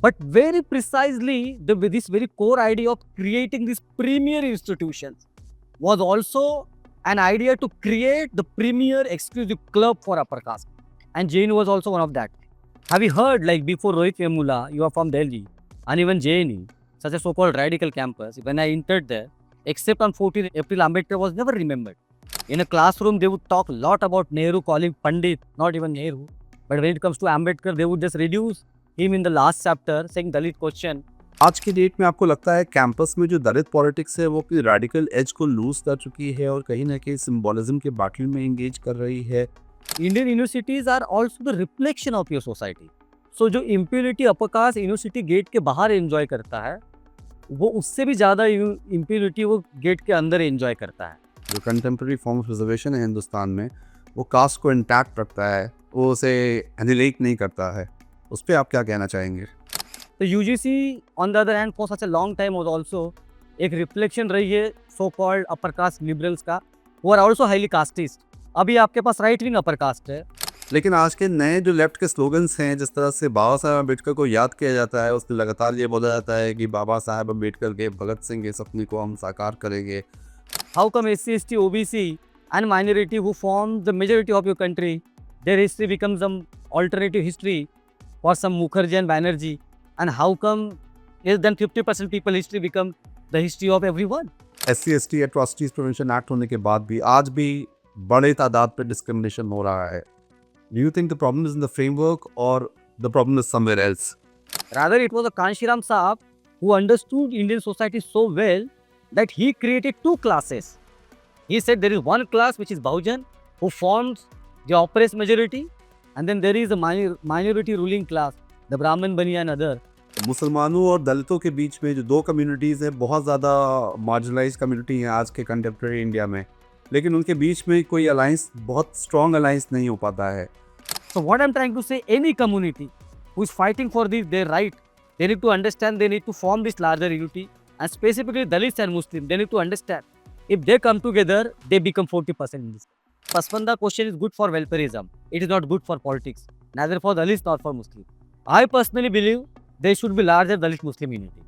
but very precisely with this very core idea of creating these premier institutions was also an idea to create the premier exclusive club for upper caste, and JNU was also one of that. Have you heard, like, before Rohit Vemula, you are from Delhi, and even JNU, such a so-called radical campus, when I entered there, except on 14th April, Ambedkar was never remembered. In a classroom, they would talk a lot about Nehru, calling Pandit, not even Nehru. But when it comes to Ambedkar, they would just reduce him in the last chapter, saying Dalit question. आज की date में आपको लगता है campus में जो दलित politics है वो अपनी रेडिकल एज को लूज कर चुकी है और कहीं ना कहीं सिंबोलिज्म के बैटल में एंगेज कर रही है? Indian universities are also the reflection of your society. So जो impunity upper caste university gate के बाहर एंजॉय करता है, वो उससे भी ज़्यादा impunity वो गेट के अंदर एंजॉय करता है. जो कंटेम्प्रेरी फॉर्म ऑफ रिजर्वेशन है हिंदुस्तान में, वो कास्ट को इंटैक्ट रखता है, वो उसे एनिलेट नहीं करता है. उस पर आप क्या कहना चाहेंगे? तो UGC on the other hand for such a long time was also एक रिफ्लेक्शन रही है so called upper caste liberals का, वो आर ऑल्सो हाईली कास्टिस्ट. अभी आपके पास राइट विंग अपर कास्ट है. लेकिन आज के नए जो लेफ्ट के स्लोगन्स हैं, जिस तरह से बाबा साहब अम्बेडकर को याद किया जाता है, उसमें लगातार ये बोला जाता है कि बाबा साहब अम्बेडकर के, भगत सिंह के सपने को हम साकार करेंगे. How come SC ST OBC and minority who form the majority of your country, their history becomes some alternative history for some Mukherjee and Banerjee, and how come less than 50% people history become the history of everyone? SC/ST atrocities prevention act होने के बाद भी आज भी बड़े तादाद पे discrimination हो रहा है. Do you think the problem is in the framework or the problem is somewhere else? Rather, it was a Kanshiram Saab who understood Indian society so well that he created two classes. He said there is one class which is Bahujan, who forms the oppressed majority, and then there is a minority ruling class, the Brahmin, Bani and other. मुसलमानों और दलितों के बीच में जो दो communities हैं, बहुत ज़्यादा मार्जिनलाइज कम्युनिटी हैं आज के कंटेम्प्रेरी इंडिया में, लेकिन उनके बीच में कोई अलायंस, बहुत स्ट्रॉन्ग अलायंस नहीं हो पाता है. So what I'm trying to say, any community who is fighting for their right, they need to understand, they need to form this larger unity, and specifically Dalits and Muslims, they need to understand, if they come together, they become 40% in this. Pasmanda question is good for welfareism. It is not good for politics, neither for Dalits nor for Muslims. I personally believe there should be larger Dalit Muslim unity.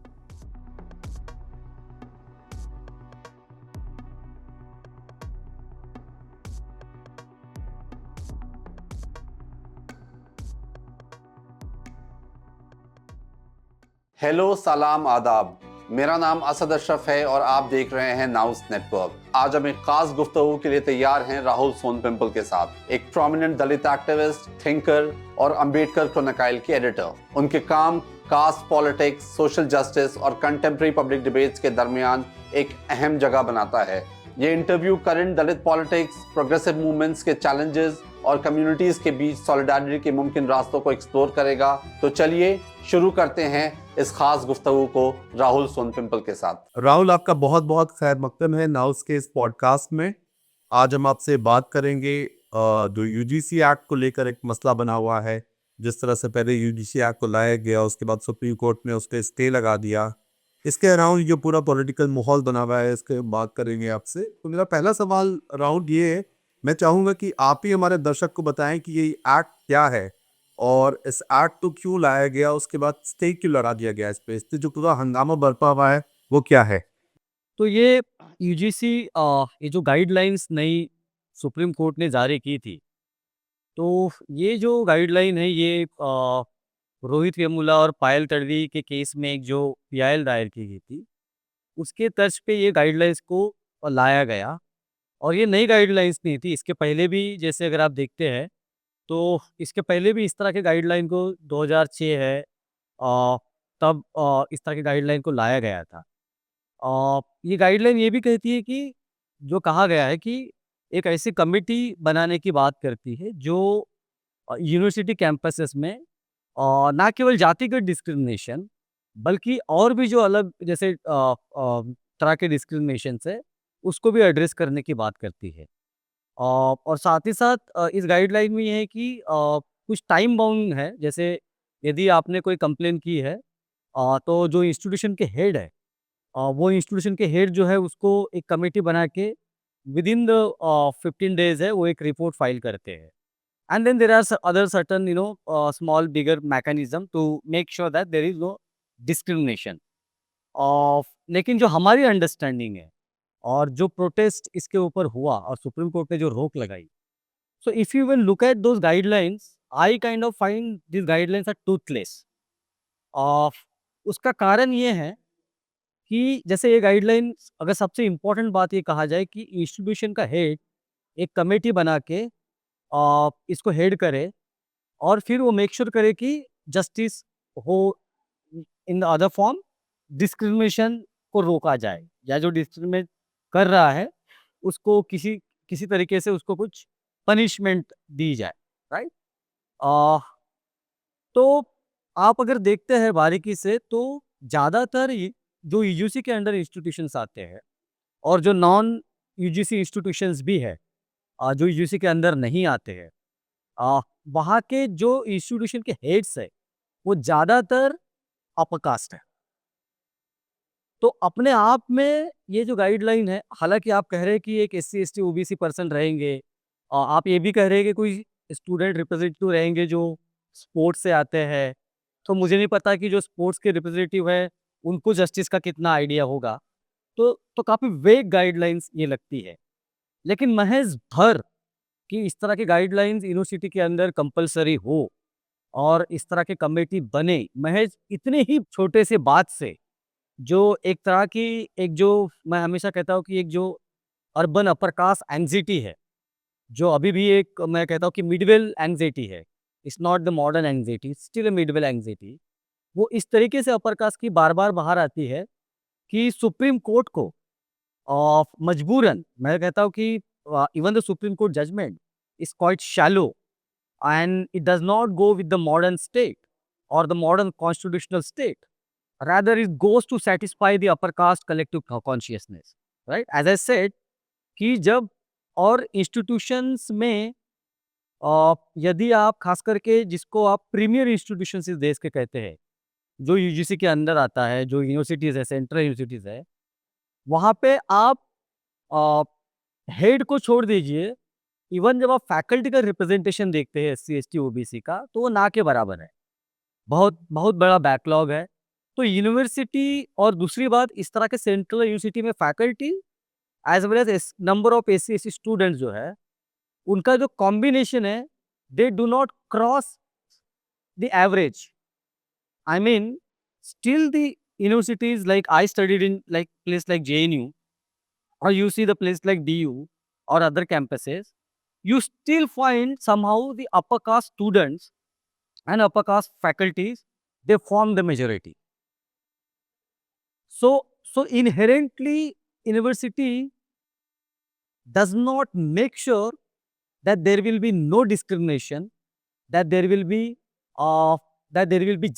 Hello, सलाम, आदाब. मेरा नाम असद अशरफ है और आप देख रहे हैं नाउस नेटवर्क. आज हम एक खास गुफ्तगू के लिए तैयार हैं राहुल सोनपिंपल के साथ, एक प्रोमिनेंट दलित एक्टिविस्ट, थिंकर और अंबेडकर क्रॉनिकल के एडिटर. उनके काम कास्ट पॉलिटिक्स, सोशल जस्टिस और कंटेम्प्रेरी पब्लिक डिबेट्स के दरमियान एक अहम जगह बनाता है. ये इंटरव्यू करंट दलित पॉलिटिक्स, प्रोग्रेसिव मूवमेंट्स के चैलेंजेस और कम्युनिटीज के बीच सॉलिडारिटी के मुमकिन रास्तों को एक्सप्लोर करेगा. तो चलिए शुरू करते हैं इस खास गुफ्तगू को राहुल सोनपिंपल के साथ. राहुल, आपका बहुत बहुत खैर मकदम है नाउस के इस पॉडकास्ट में. आज हम आपसे बात करेंगे जो यूजीसी एक्ट को लेकर एक मसला बना हुआ है. जिस तरह से पहले यूजीसी एक्ट को लाया गया, उसके बाद सुप्रीम कोर्ट ने उस पर स्टे लगा दिया. इसके अराउंड जो पूरा पॉलिटिकल माहौल बना हुआ है, इसके बात करेंगे आपसे. तो मेरा पहला सवाल राहुल ये है, मैं चाहूँगा कि आप ही हमारे दर्शक को बताएं कि ये एक्ट क्या है और इस एक्ट को क्यों लाया गया, उसके बाद स्टे क्यों लगा दिया गया इस पे, इससे जो पूरा हंगामा बरपा हुआ है वो क्या है? तो ये UGC ये जो गाइडलाइंस नई सुप्रीम कोर्ट ने जारी की थी, तो ये जो गाइडलाइन है, ये रोहित वेमुला और पायल तडवी के केस में एक जो PIL दायर की गई थी, उसके तर्ज पे ये गाइडलाइंस को लाया गया. और ये नई गाइडलाइंस नहीं थी. इसके पहले भी, जैसे अगर आप देखते हैं, तो इसके पहले भी इस तरह के गाइडलाइन को 2006 है, तब इस तरह के गाइडलाइन को लाया गया था. ये गाइडलाइन ये भी कहती है कि जो कहा गया है कि एक ऐसी कमिटी बनाने की बात करती है जो यूनिवर्सिटी कैंपसेस में ना केवल जातिगत डिस्क्रिमिनेशन, बल्कि और भी जो अलग जैसे तरह के डिस्क्रिमिनेशन है, उसको भी एड्रेस करने की बात करती है. और साथ ही साथ इस गाइडलाइन में ये है कि कुछ टाइम बाउंड है. जैसे यदि आपने कोई कंप्लेन की है, तो जो इंस्टीट्यूशन के हेड है, वो इंस्टीट्यूशन के हेड जो है उसको एक कमेटी बना के विदिन द 15 डेज है वो एक रिपोर्ट फाइल करते हैं. and then there are other certain small bigger mechanism to make sure that there is no discrimination of. लेकिन जो हमारी अंडरस्टैंडिंग है और जो प्रोटेस्ट इसके ऊपर हुआ और सुप्रीम कोर्ट ने जो रोक लगाई, so if you will look at those guidelines, I kind of find these guidelines are toothless. of उसका कारण ये है कि जैसे ये गाइडलाइंस, अगर सबसे इम्पोर्टेंट बात ये कहा जाए कि इंस्टीट्यूशन का हेड एक कमेटी बना के इसको हेड करे और फिर वो मेक श्योर करे कि जस्टिस हो, in the other form discrimination को रोका जाए, या जो डिस्क्रिमिनेट कर रहा है उसको किसी किसी तरीके से उसको कुछ पनिशमेंट दी जाए, राइट। तो आप अगर देखते हैं बारीकी से तो ज़्यादातर जो यूजीसी के अंडर इंस्टीट्यूशंस आते हैं और जो नॉन यूजीसी इंस्टीट्यूशंस भी है जो यूजीसी के अंदर नहीं आते हैं, वहाँ के जो इंस्टीट्यूशन के हेड्स है वो ज़्यादातर अपर कास्ट है। तो अपने आप में ये जो गाइडलाइन है, हालांकि आप कह रहे हैं कि एक एससी एसटी ओबीसी पर्सन रहेंगे, आप ये भी कह रहे हैं कि कोई स्टूडेंट रिप्रेजेंटेटिव रहेंगे जो स्पोर्ट्स से आते हैं, तो मुझे नहीं पता कि जो स्पोर्ट्स के रिप्रेजेंटेटिव है उनको जस्टिस का कितना आइडिया होगा। तो काफ़ी वेग गाइडलाइंस ये लगती है। लेकिन महज भर कि इस तरह के गाइडलाइंस यूनिवर्सिटी के अंदर कंपलसरी हो और इस तरह के कमेटी बने, महज इतने ही छोटे से बात से जो एक तरह की, एक जो मैं हमेशा कहता हूँ कि एक जो अर्बन अपर कास्ट एंग्जाइटी है, जो अभी भी एक मैं कहता हूँ कि मिडवेल एंग्जाइटी है, it's not the modern anxiety, still a Midvale anxiety, वो इस तरीके से अपर कास्ट की बार बार बाहर आती है कि सुप्रीम कोर्ट को मजबूरन, मैं कहता हूँ कि even the supreme court judgement is quite shallow and it does not go with the modern state or the modern constitutional state. Rather, it goes to satisfy the upper caste collective consciousness, right? As I said, कि जब और institutions में यदि आप खास करके जिसको आप प्रीमियर इंस्टीट्यूशन इस देश के कहते हैं, जो यूजीसी के अंदर आता है, जो यूनिवर्सिटीज़ है, सेंट्रल यूनिवर्सिटीज़ है, वहाँ पे आप हेड को छोड़ दीजिए, इवन जब आप फैकल्टी का रिप्रेजेंटेशन देखते हैं एससी एसटी ओबीसी का, तो वो ना के बराबर है। बहुत बहुत बड़ा बैकलॉग है। तो यूनिवर्सिटी, और दूसरी बात, इस तरह के सेंट्रल यूनिवर्सिटी में faculty as well as number of SC ST students जो है, उनका जो कॉम्बिनेशन है, they do not cross the average. I mean still the universities like I studied in, like place like JNU, or you see the place like DU or other campuses, you still find somehow the upper caste students and upper caste faculties, they form the majority. So inherently university does not make sure that there will be no discrimination, that there will be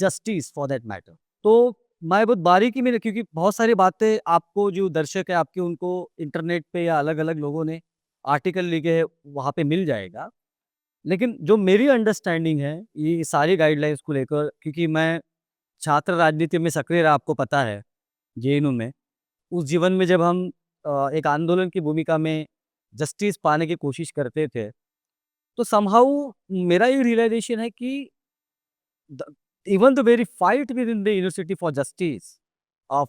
justice for that matter. तो मैं बहुत बारीकी में, क्योंकि बहुत सारी बातें आपको जो दर्शक है आपके, उनको इंटरनेट पे या अलग अलग लोगों ने आर्टिकल लिखे हैं वहाँ पे मिल जाएगा। लेकिन जो मेरी अंडरस्टैंडिंग है ये सारी गाइडलाइंस को लेकर, क्योंकि मैं छात्र राजनीति में सक्रिय रहा, आपको पता है, जेएनयू में, उस जीवन में जब हम एक आंदोलन की भूमिका में जस्टिस पाने की कोशिश करते थे, तो समहाउ मेरा ये रियलाइजेशन है कि even the very fight within the university for justice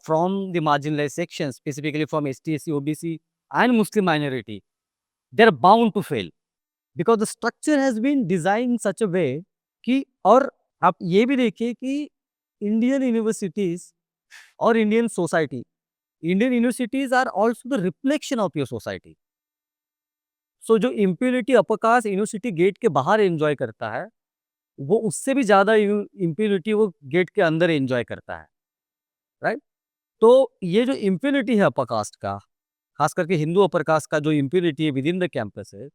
from the marginalized sections, specifically from ST, SC, OBC and Muslim minority, they're bound to fail because the structure has been designed in such a way कि, और आप ये भी देखिए कि Indian universities और Indian society, Indian universities are also the reflection of your society. So जो impunity upper caste university gate के बाहर एंजॉय करता है, वो उससे भी ज़्यादा इम्प्यूनिटी वो गेट के अंदर एंजॉय करता है, राइट। तो ये जो इम्प्यूनिटी है अपर कास्ट का, खास करके हिंदू अपर कास्ट का जो इम्प्यूनिटी है विद इन द कैंपस है,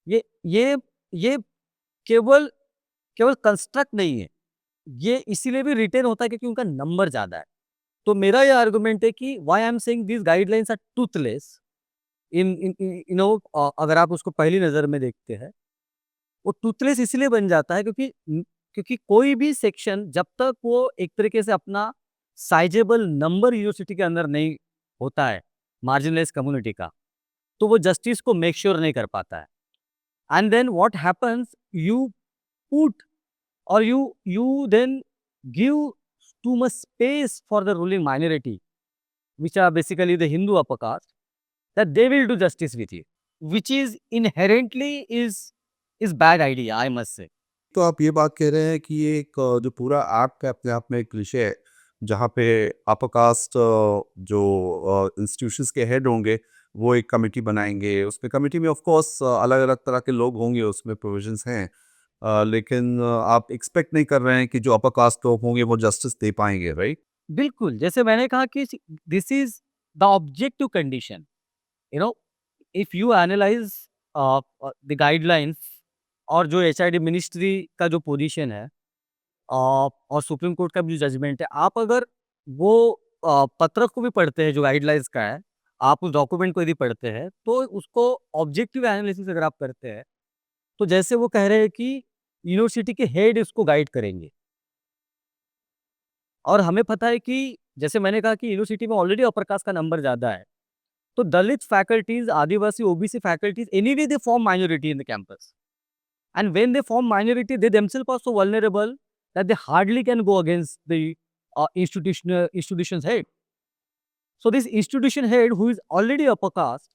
ये केवल कंस्ट्रक्ट नहीं है, ये इसीलिए भी रिटेन होता है क्योंकि उनका नंबर ज़्यादा है। तो मेरा ये आर्गुमेंट है कि why I am saying this guidelines are toothless अगर आप उसको पहली नज़र में देखते हैं, वो टूथलेस इसलिए बन जाता है क्योंकि कोई भी सेक्शन जब तक वो एक तरीके से अपना साइजेबल नंबर यूनिवर्सिटी के अंदर नहीं होता है मार्जिनलाइज कम्युनिटी का, तो वो जस्टिस को मेक श्योर नहीं कर पाता है। and then what happens, you put or you then give too much space for the ruling minority, which are basically the Hindu upper caste, that they will do justice with you, which is inherently is bad idea, I must say. तो आप ये बात कह रहे हैं कि ये एक जो पूरा एक्ट है अपने आप में एक विषय है, जहाँ पे अपर कास्ट जो इंस्टीट्यूशंस के हेड होंगे वो एक कमेटी बनाएंगे, उसमें कमेटी में ऑफ कोर्स अलग अलग तरह के लोग होंगे, उसमें प्रोविजंस हैं, लेकिन आप एक्सपेक्ट नहीं कर रहे हैं कि जो अपर कास्ट लोग होंगे वो जस्टिस दे पाएंगे, राइट? बिल्कुल, जैसे मैंने कहा कि this is the objective condition, you know, if you analyse the guidelines और जो एचआईडी मिनिस्ट्री का जो पोजीशन है और सुप्रीम कोर्ट का भी जो जजमेंट है, आप अगर वो पत्रक को भी पढ़ते हैं जो गाइडलाइंस का है, आप उस डॉक्यूमेंट को यदि पढ़ते हैं, तो उसको ऑब्जेक्टिव एनालिसिस अगर आप करते हैं, तो जैसे वो कह रहे हैं कि यूनिवर्सिटी के हेड इसको गाइड करेंगे। और हमें पता है कि जैसे मैंने कहा कि यूनिवर्सिटी में ऑलरेडी अपर कास्ट का नंबर ज़्यादा है, तो Dalit faculties, Adivasi, OBC faculties, anyway they form minority in the campus, and when they form minority, they themselves are so vulnerable that they hardly can go against the institution's head. So this institution head who is already upper caste,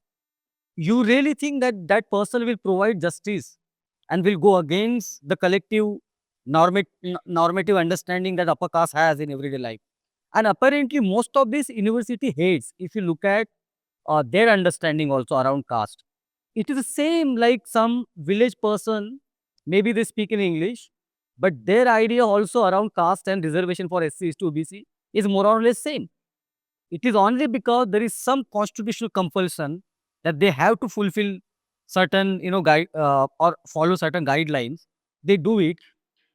you really think that that person will provide justice and will go against the collective normative understanding that upper caste has in everyday life? And apparently most of these university heads, if you look at their understanding also around caste, it is the same like some village person. Maybe they speak in English, but their idea also around caste and reservation for SC to OBC is more or less same. It is only because there is some constitutional compulsion that they have to fulfill certain, guide or follow certain guidelines. They do it.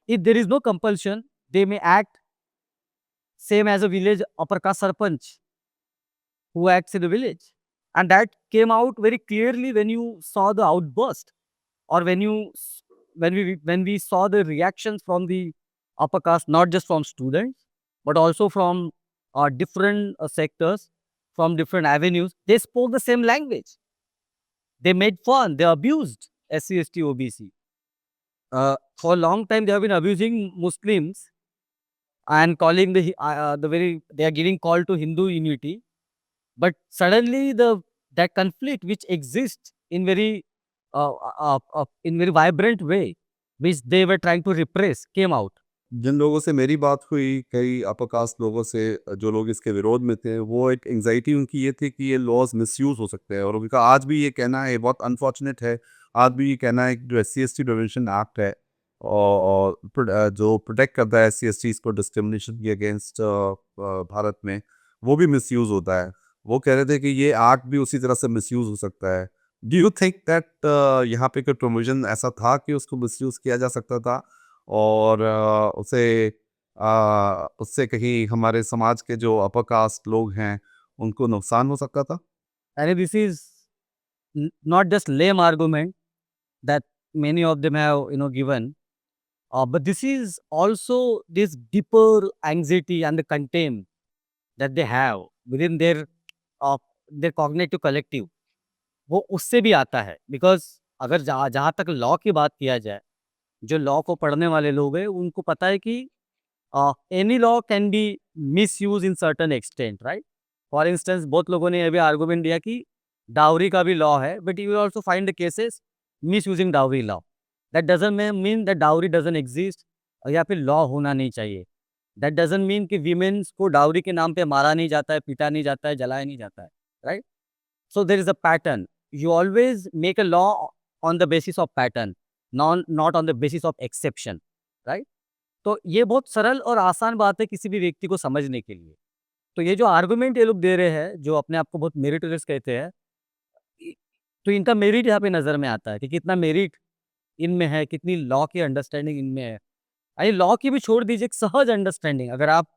If there is no compulsion, they may act same as a village upper caste sarpanch who acts in the village, and that came out very clearly when you saw the outburst, or when we saw the reactions from the upper caste, not just from students but also from different sectors, from different avenues. They spoke the same language. They made fun, they abused SC, ST, OBC. For a long time they have been abusing Muslims and calling they are giving call to Hindu unity. But suddenly that conflict which exists in very vibrant way, which they were trying to repress, came out. जिन लोगों से मेरी बात हुई, कई upper caste लोगों से जो लोग इसके विरोध में थे, वो एक एंग्जाइटी उनकी ये थी कि ये लॉज मिसयूज हो सकते हैं, और उनका आज भी ये कहना है, बहुत अनफॉर्चुनेट है, आज भी ये कहना है कि जो SC/ST प्रिवेंशन एक्ट है और जो प्रोटेक्ट करता है SC/STs को डिस्क्रिमिनेशन के अगेंस्ट भारत में, वो भी मिसयूज होता है। वो कह रहे थे कि ये एक्ट भी उसी तरह से मिसयूज हो सकता है। डू यू थिंक दैट यहाँ पे कोई प्रोविजन ऐसा था कि उसको मिसयूज किया जा सकता था, और उससे कहीं हमारे समाज के जो अपर कास्ट लोग हैं उनको नुकसान हो सकता था? And this is not just lame argument that many of them have given, but this is also this deeper anxiety and the contempt that they have within their cognitive collective. वो उससे भी आता है, बिकॉज अगर जहाँ तक law की बात किया जाए, जो लॉ को पढ़ने वाले लोग हैं उनको पता है कि any law can be miss use in certain extent, right? For instance बहुत लोगों ने अभी आर्गूमेंट दिया कि डाउरी का भी लॉ है, but you will also find the cases miss using dowry law. That doesn't mean that dowry doesn't exist या फिर लॉ होना नहीं चाहिए। दैट डजंट मीन कि वीमेन्स को डाउरी के नाम पे मारा नहीं जाता है, पीटा नहीं जाता है, जलाया नहीं जाता है, right? So there is a pattern. You always make a law on the basis of pattern, not on the basis of exception, right? तो ये बहुत सरल और आसान बात है किसी भी व्यक्ति को समझने के लिए। तो ये जो आर्गुमेंट ये लोग दे रहे हैं, जो अपने आप को बहुत मेरिटोरियस कहते हैं, तो इनका मेरिट यहाँ पे नज़र में आता है कि कितना मेरिट इनमें है, कितनी लॉ की अंडरस्टैंडिंग इनमें है। अरे लॉ की भी छोड़ दीजिए, एक सहज अंडरस्टैंडिंग। अगर आप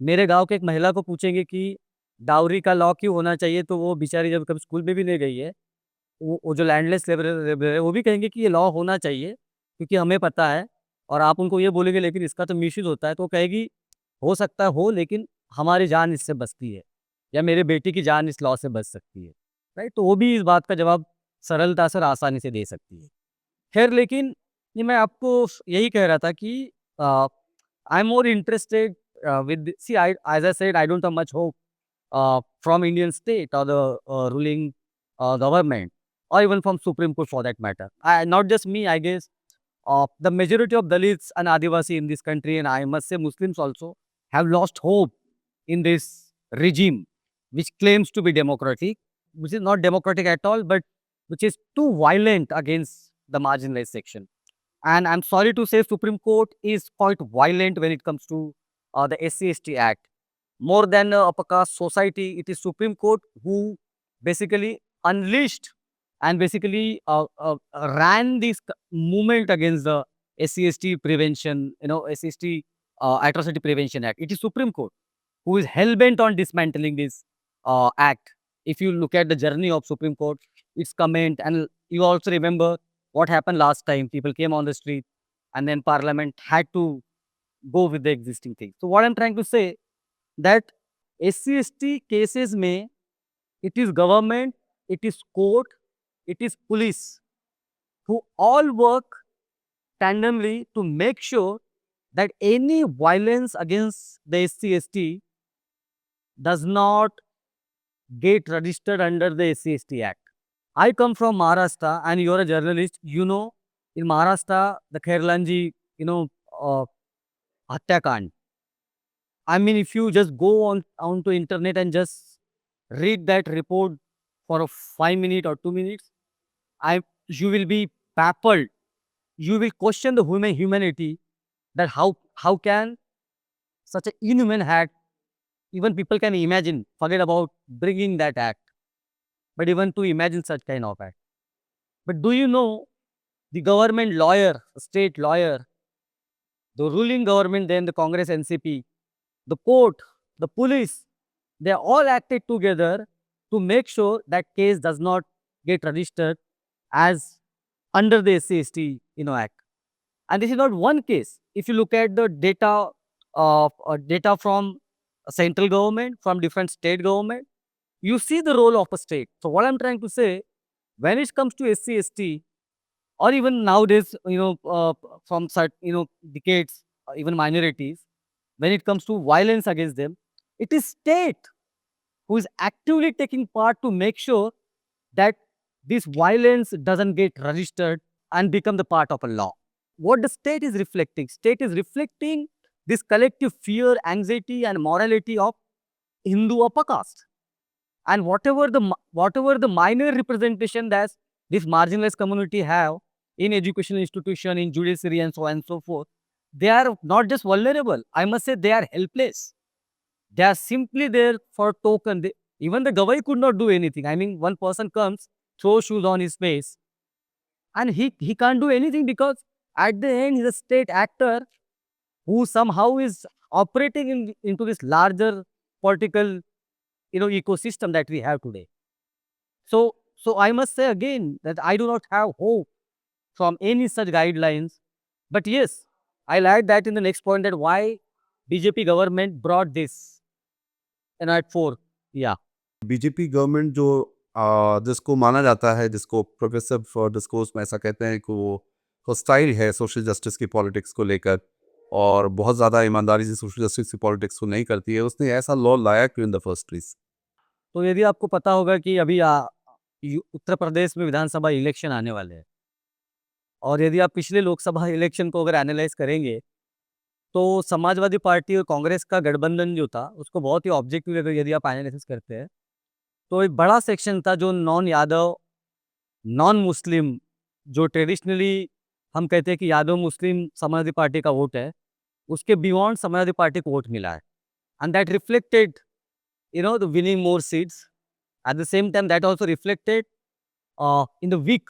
मेरे गाँव के एक महिला को पूछेंगे कि डाउरी का लॉ क्यों होना चाहिए, तो वो बेचारी जब कभी स्कूल में भी नहीं गई है, वो जो लैंडलेस लेबर है वो भी कहेंगे कि ये लॉ होना चाहिए क्योंकि हमें पता है। और आप उनको ये बोलेंगे लेकिन इसका तो मिसयूज होता है, तो वो कहेगी हो सकता है हो, लेकिन हमारी जान इससे बचती है, या मेरे बेटी की जान इस लॉ से बच सकती है, राइट? तो वो भी इस बात का जवाब सरलता से और आसानी से दे सकती है। खैर लेकिन ये मैं आपको यही कह रहा था कि I am more interested with C I as I said I don't have much hope from Indian state or the ruling government or even from Supreme Court for that matter. Not just me, I guess the majority of Dalits and Adivasi in this country, and I must say Muslims also, have lost hope in this regime, which claims to be democratic, which is not democratic at all, but which is too violent against the marginalized section. And I'm sorry to say, Supreme Court is quite violent when it comes to the SC/ST Act. More than a upper caste society, it is Supreme Court who basically unleashed and basically ran this movement against the SC/ST prevention, SC/ST Atrocity Prevention Act. It is Supreme Court who is hell bent on dismantling this act. If you look at the journey of Supreme Court, its comment, and you also remember what happened last time. People came on the street, and then Parliament had to go with the existing thing. So what I'm trying to say that SC/ST cases में it is government, it is court, it is police who all work tandemly to make sure that any violence against the SC/ST does not get registered under the SC/ST Act. I come from Maharashtra, and you're a journalist. You know, in Maharashtra, the Khairlanji, Hatyakand. I mean, if you just go onto internet and just read that report for a 5 minute or 2 minutes, you will be baffled. You will question the humanity, that how can such an inhuman act, even people can imagine, forget about bringing that act, but even to imagine such kind of act. But do you know the government lawyer, state lawyer, the ruling government, then the Congress NCP, the court, the police, they all acted together to make sure that case does not get registered as under the SC/ST Act. And this is not one case. If you look at the data data from central government, from different state government, you see the role of a state. So what I'm trying to say, when it comes to SC/ST, or even nowadays, from decades, even minorities, when it comes to violence against them, it is state who is actively taking part to make sure that this violence doesn't get registered and become the part of a law. What the state is reflecting? State is reflecting this collective fear, anxiety, and morality of Hindu upper caste. And whatever the minor representation that this marginalized community have in educational institution, in judiciary, and so on and so forth, they are not just vulnerable. I must say they are helpless. They are simply there for token. Even the Gawai could not do anything. I mean, one person comes, throws shoes on his face, and he can't do anything, because at the end he's a state actor who somehow is operating into this larger political ecosystem that we have today. So I must say again that I do not have hope from any such guidelines. But yes, I'll add that in the next point, that why BJP government brought this at 4. Yeah. BJP government जो जिसको माना जाता है, जिसको progressive discourse में ऐसा कहते हैं कि वो हॉस्टाइल है सोशल जस्टिस की पॉलिटिक्स को लेकर, और बहुत ज़्यादा ईमानदारी से सोशल जस्टिस की पॉलिटिक्स को नहीं करती है, उसने ऐसा लॉ लाया क्यों इन द फर्स्ट प्लेस? तो यदि आपको पता होगा कि अभी उत्तर प्रदेश में विधानसभा इलेक्शन आने वाले हैं, और यदि आप पिछले लोकसभा इलेक्शन को अगर एनालाइज करेंगे, तो समाजवादी पार्टी और कांग्रेस का गठबंधन जो था, उसको बहुत ही ऑब्जेक्टिव यदि आप एनालिसिस करते हैं, तो एक बड़ा सेक्शन था जो नॉन यादव, नॉन मुस्लिम, जो ट्रेडिशनली हम कहते हैं कि यादव मुस्लिम समाजवादी पार्टी का वोट है, उसके बियॉन्ड समाजवादी पार्टी को वोट मिला है. And that reflected the winning more seats. At the same time, that also reflected in the weak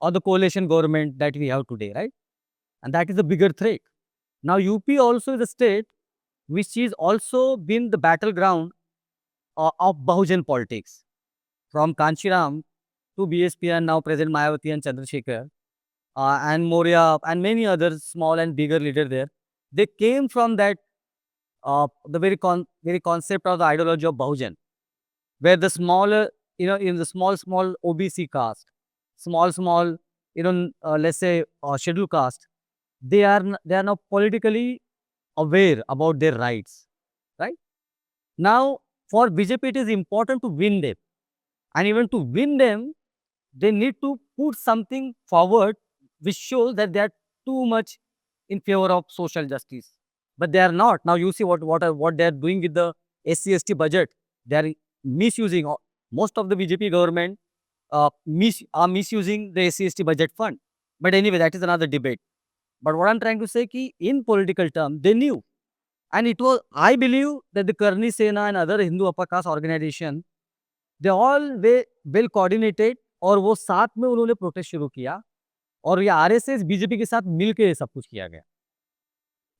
or the coalition government that we have today, right? And that is the bigger threat. Now, UP also is a state which is also been the battleground of Bahujan politics. From Kanchiram to BSP and now President Mayawati and Chandrasekhar and Moria and many other small and bigger leaders there, they came from that the very concept of the ideology of Bahujan, where the smaller, in the small OBC caste, small let's say scheduled caste, they are now politically aware about their rights, right? Now, for BJP, it is important to win them, and even to win them, they need to put something forward which shows that they are too much in favor of social justice. But they are not. Now you see what they are doing with the SC/ST budget. They are misusing most of the BJP government are misusing the SC/ST budget fund. But anyway, that is another debate. But what I'm trying to say ki in political terms, they knew. And it was, I believe that the Karni Sena and other Hindu upper caste organization, they all well coordinated और वो साथ में उन्होंने protest शुरू किया और ये RSS BJP के साथ मिलके ये सब कुछ किया गया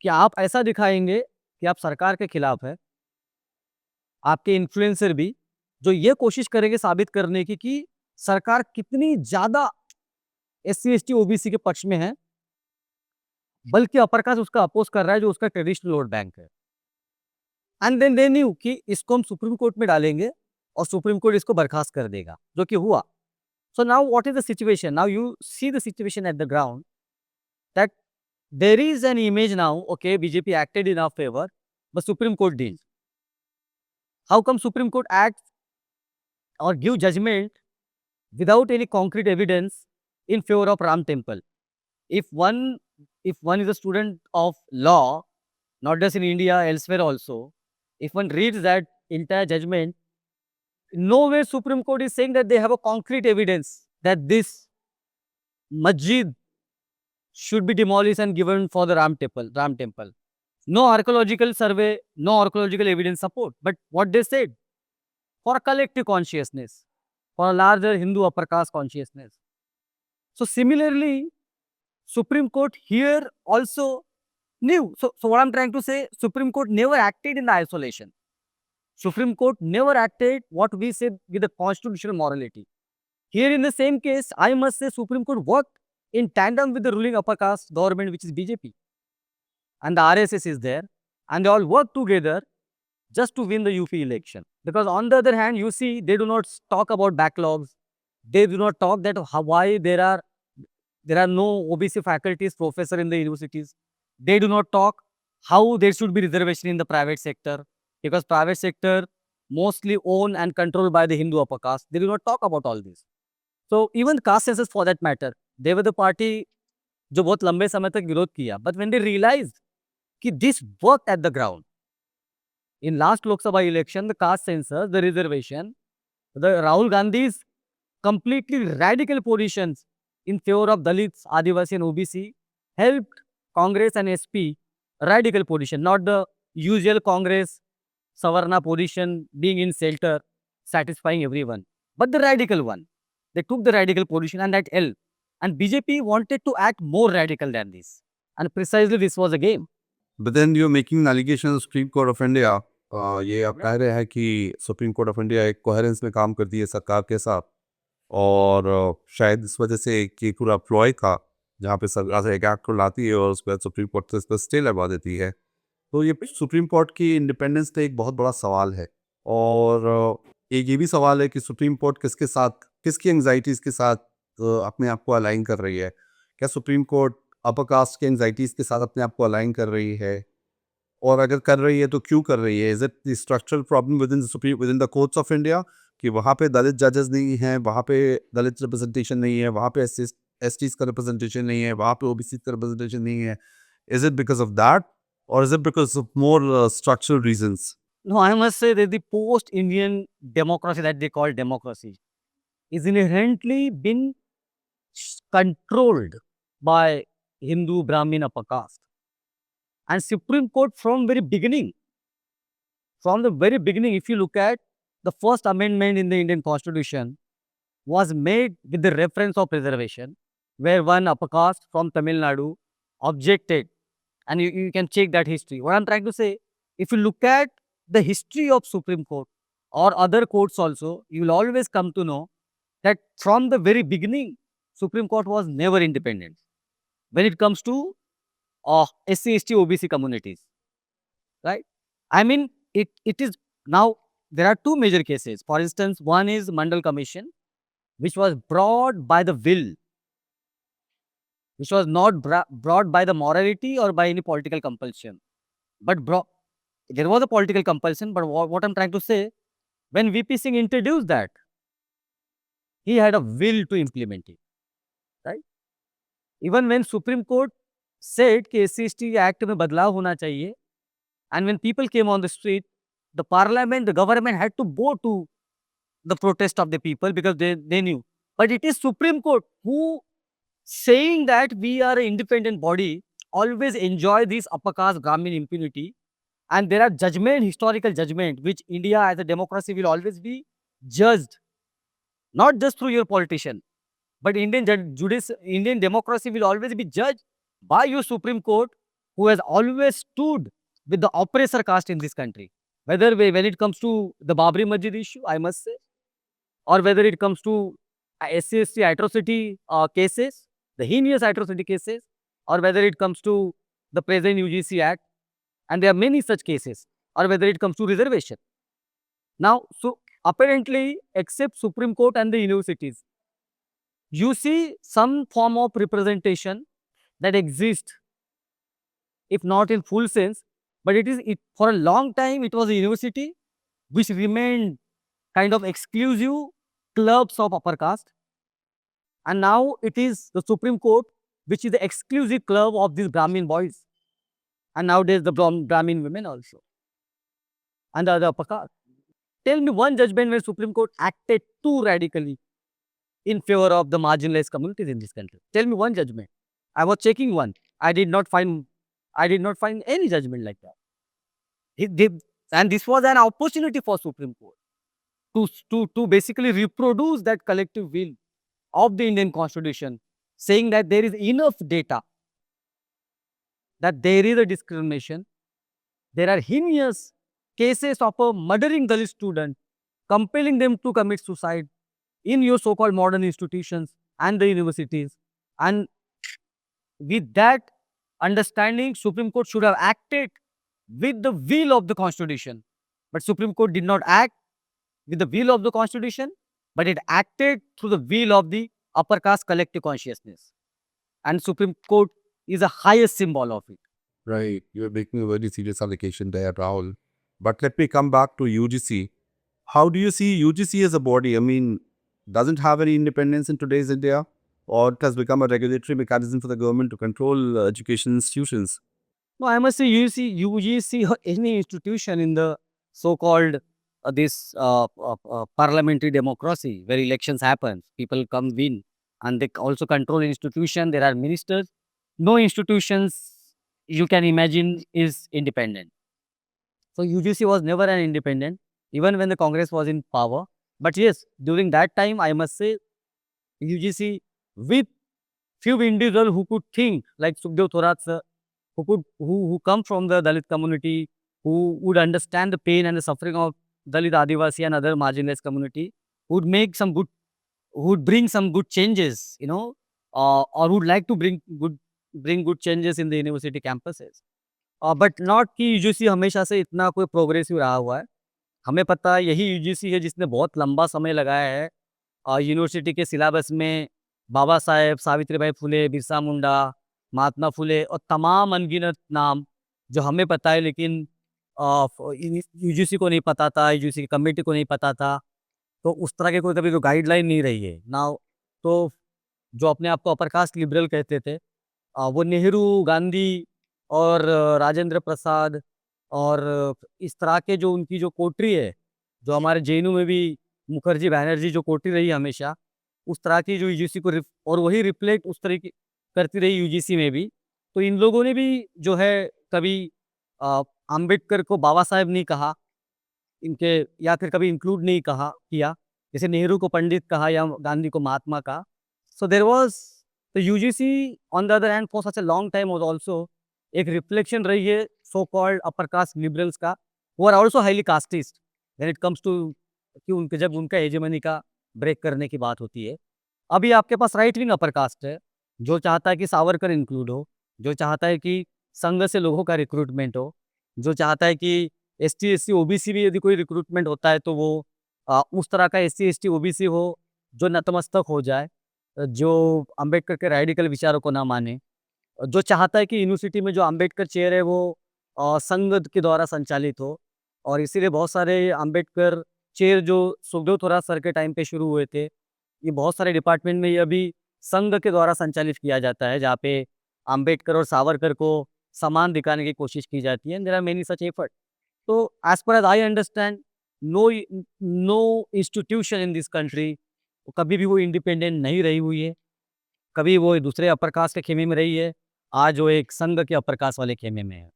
कि आप ऐसा दिखाएंगे कि आप सरकार के खिलाफ है, आपके इन्फ्लुएंसर भी जो ये कोशिश करेंगे साबित करने की कि सरकार कितनी ज्यादा SC ST OBC के पक्ष में है, बल्कि अपर कास्ट उसका अपोज कर रहा है जो उसका ट्रेडिशनल वोट बैंक है। एंड देन दे न्यू कि इसको हम सुप्रीम कोर्ट में डालेंगे और सुप्रीम कोर्ट इसको बर्खास्त कर देगा, जो कि हुआ। So now what is the situation? Now you see the situation at the ground that there is an image now, okay, BJP acted in our favor, but Supreme Court didn't. How come Supreme Court acts or give judgment without any concrete evidence in favor of Ram Temple? If one is a student of law, not just in India, elsewhere also, if one reads that entire judgment, nowhere Supreme Court is saying that they have a concrete evidence that this masjid should be demolished and given for the Ram temple. No archaeological survey, no archaeological evidence support. But what they said, for a collective consciousness, for a larger Hindu upper caste consciousness. So similarly, Supreme Court here also knew. So what I'm trying to say, Supreme Court never acted in isolation. Supreme Court never acted what we say with the constitutional morality. Here in the same case, I must say Supreme Court worked in tandem with the ruling upper caste government, which is BJP. And the RSS is there. And they all work together just to win the UP election. Because on the other hand, you see, they do not talk about backlogs. They do not talk that why there are no OBC faculties, professor in the universities. They do not talk how there should be reservation in the private sector. Because private sector mostly owned and controlled by the Hindu upper caste. They do not talk about all this. So even caste census for that matter, they were the party जो बहुत लंबे समय तक विरोध किया. But when they realized कि this worked at the ground, in last Lok Sabha election, the caste census, the reservation, the Rahul Gandhi's completely radical positions in favor of Dalits, Adivasi and OBC helped Congress and SP radical position, not the usual Congress Savarna position being in shelter, satisfying everyone, but the radical one. They took the radical position and that helped. And BJP wanted to act more radical than this. And precisely this was a game. But then you're making an allegation of Supreme Court of India. ये आप कह रहे हैं कि supreme court of India एक coherence में काम करती है सरकार के साथ और शायद इस वजह से कि पूरा प्लॉय था जहाँ पे सरकार एक एक्ट को लाती है और उसके बाद सुप्रीम कोर्ट से इस पर स्टे लगवा देती है। तो ये सुप्रीम कोर्ट की इंडिपेंडेंस पे एक बहुत बड़ा सवाल है और एक ये भी सवाल है कि सुप्रीम कोर्ट किसके साथ, किसकी एंग्जाइटीज़ के साथ अपने आप को अलाइन कर रही है। क्या सुप्रीम कोर्ट अपर कास्ट के एंग्जाइटीज़ के साथ अपने आप को अलाइन कर रही है, और अगर कर रही है तो क्यों कर रही है? Is it the structural problem with the courts of India कि वहाँ पे दलित जजेस नहीं हैं, वहाँ पे दलित रिप्रेजेंटेशन नहीं है, वहाँ पे एसटीज का रिप्रेजेंटेशन नहीं है, वहाँ पे ओबीसी का रिप्रेजेंटेशन नहीं है? Is it because of that or is it because of more structural reasons? No, I must say that the post-Indian democracy that they call democracy is inherently been controlled by Hindu, Brahmin, upper caste. And Supreme Court from the very beginning, if you look at the first amendment in the Indian Constitution was made with the reference of reservation, where one upper caste from Tamil Nadu objected. And you can check that history. What I'm trying to say, if you look at the history of Supreme Court or other courts also, you will always come to know that from the very beginning, Supreme Court was never independent when it comes to SC, ST, OBC communities, right? I mean, it is now, there are two major cases. For instance, one is Mandal Commission, which was brought by the will which was not brought by the morality or by any political compulsion, but there was a political compulsion. But what I'm trying to say, when VP Singh introduced that, he had a will to implement it, right? Even when Supreme Court said कि SC/ST Act में बदलाव होना चाहिए, and when people came on the street, the parliament, the government had to go to the protest of the people because they knew. But it is Supreme Court who, saying that we are an independent body, always enjoy this upper caste Brahmin impunity, and there are historical judgment, which India as a democracy will always be judged, not just through your politician, but Indian democracy will always be judged by your Supreme Court, who has always stood with the oppressor caste in this country. Whether when it comes to the Babri Masjid issue, I must say, or whether it comes to SC/ST atrocity cases, the heinous atrocity cases, or whether it comes to the present UGC Act, and there are many such cases, or whether it comes to reservation. Now, so apparently, except Supreme Court and the universities, you see some form of representation that exists, if not in full sense, but for a long time it was a university which remained kind of exclusive clubs of upper caste, and now it is the Supreme Court which is the exclusive club of these Brahmin boys, and nowadays the Brahmin women also, and the other upper caste. Tell me one judgment where Supreme Court acted too radically in favor of the marginalized communities in this country. Tell me one judgment. I was checking one. I did not find any judgment like that. And this was an opportunity for Supreme Court to basically reproduce that collective will of the Indian Constitution, saying that there is enough data that there is a discrimination. There are heinous cases of a murdering Dalit student, compelling them to commit suicide in your so-called modern institutions and the universities. And with that understanding, Supreme Court should have acted with the will of the Constitution. But Supreme Court did not act with the will of the Constitution, but it acted through the will of the upper caste collective consciousness. And Supreme Court is the highest symbol of it. Right. You're making a very serious allegation there, Rahul. But let me come back to UGC. How do you see UGC as a body? I mean, doesn't have any independence in today's India, or it has become a regulatory mechanism for the government to control education institutions? No, I must say UGC or any institution in the so-called parliamentary democracy where elections happen, people come win, and they also control institution. There are ministers. No institutions you can imagine is independent. So UGC was never an independent, even when the Congress was in power. But yes, during that time, I must say, UGC with few individuals who could think like Sukhdev Thorat sir, who come from the Dalit community, who would understand the pain and the suffering of Dalit, Adivasi and other marginalized community, would bring some good changes, or would like to bring good changes in the university campuses. But not कि UGC हमेशा से इतना कोई progressive रहा हुआ है. हमें पता है यही यूजीसी है जिसने बहुत लंबा समय लगाया है यूनिवर्सिटी के सिलेबस में बाबा साहेब, सावित्रीबाई फुले, बिरसा मुंडा, महात्मा फुले और तमाम अनगिनत नाम जो हमें पता है, लेकिन यूजीसी को नहीं पता था, यूजीसी की कमेटी को नहीं पता था. तो उस तरह के कोई कभी तो गाइडलाइन नहीं रही है ना. तो जो अपने आप को अपर कास्ट लिबरल कहते थे, वो नेहरू, गांधी और राजेंद्र प्रसाद और इस तरह के जो उनकी जो कोटरी है, जो हमारे जेएनयू में भी मुखर्जी बैनर्जी जो कोटरी रही हमेशा, उस तरह की जो यूजीसी को और वही रिफ्लेक्ट उस तरीके करती रही यूजीसी में भी. तो इन लोगों ने भी जो है कभी अंबेडकर को बाबा साहेब नहीं कहा इनके, या फिर कभी इंक्लूड नहीं किया, जैसे नेहरू को पंडित कहा या गांधी को महात्मा कहा. So there was the UGC on the other hand for such a long time was also एक रिफ्लेक्शन रही है so called upper caste liberals का, वो are also highly casteist when it comes to कि जब उनका हेजेमनी का break करने की बात होती है. अभी आपके पास राइट विंग अपर कास्ट है जो चाहता है कि सावरकर इंक्लूड हो, जो चाहता है कि संघ से लोगों का रिक्रूटमेंट हो, जो चाहता है कि एसटी एससी ओबीसी भी यदि कोई रिक्रूटमेंट होता है तो वो उस तरह का एससी एसटी ओबीसी हो जो नतमस्तक हो जाए. जो अंबेडकर के रेडिकल विचारों को ना माने, जो चाहता है कि यूनिवर्सिटी में जो अंबेडकर चेयर है वो संघ के द्वारा संचालित हो, और इसीलिए बहुत सारे अंबेडकर चेयर जो सुखदेव थोरात सर के टाइम पे शुरू हुए थे, ये बहुत सारे डिपार्टमेंट में ये अभी संघ के द्वारा संचालित किया जाता है, जहाँ पे अंबेडकर और सावरकर को समान दिखाने की कोशिश की जाती है। There are many such effort. तो as per as I understand, no no institution in this country कभी भी वो इंडिपेंडेंट नहीं रही हुई है, कभी वो दूसरे अपर कास्ट के खेमे में रही है, आज वो एक संघ के अपर कास्ट वाले खेमे में है।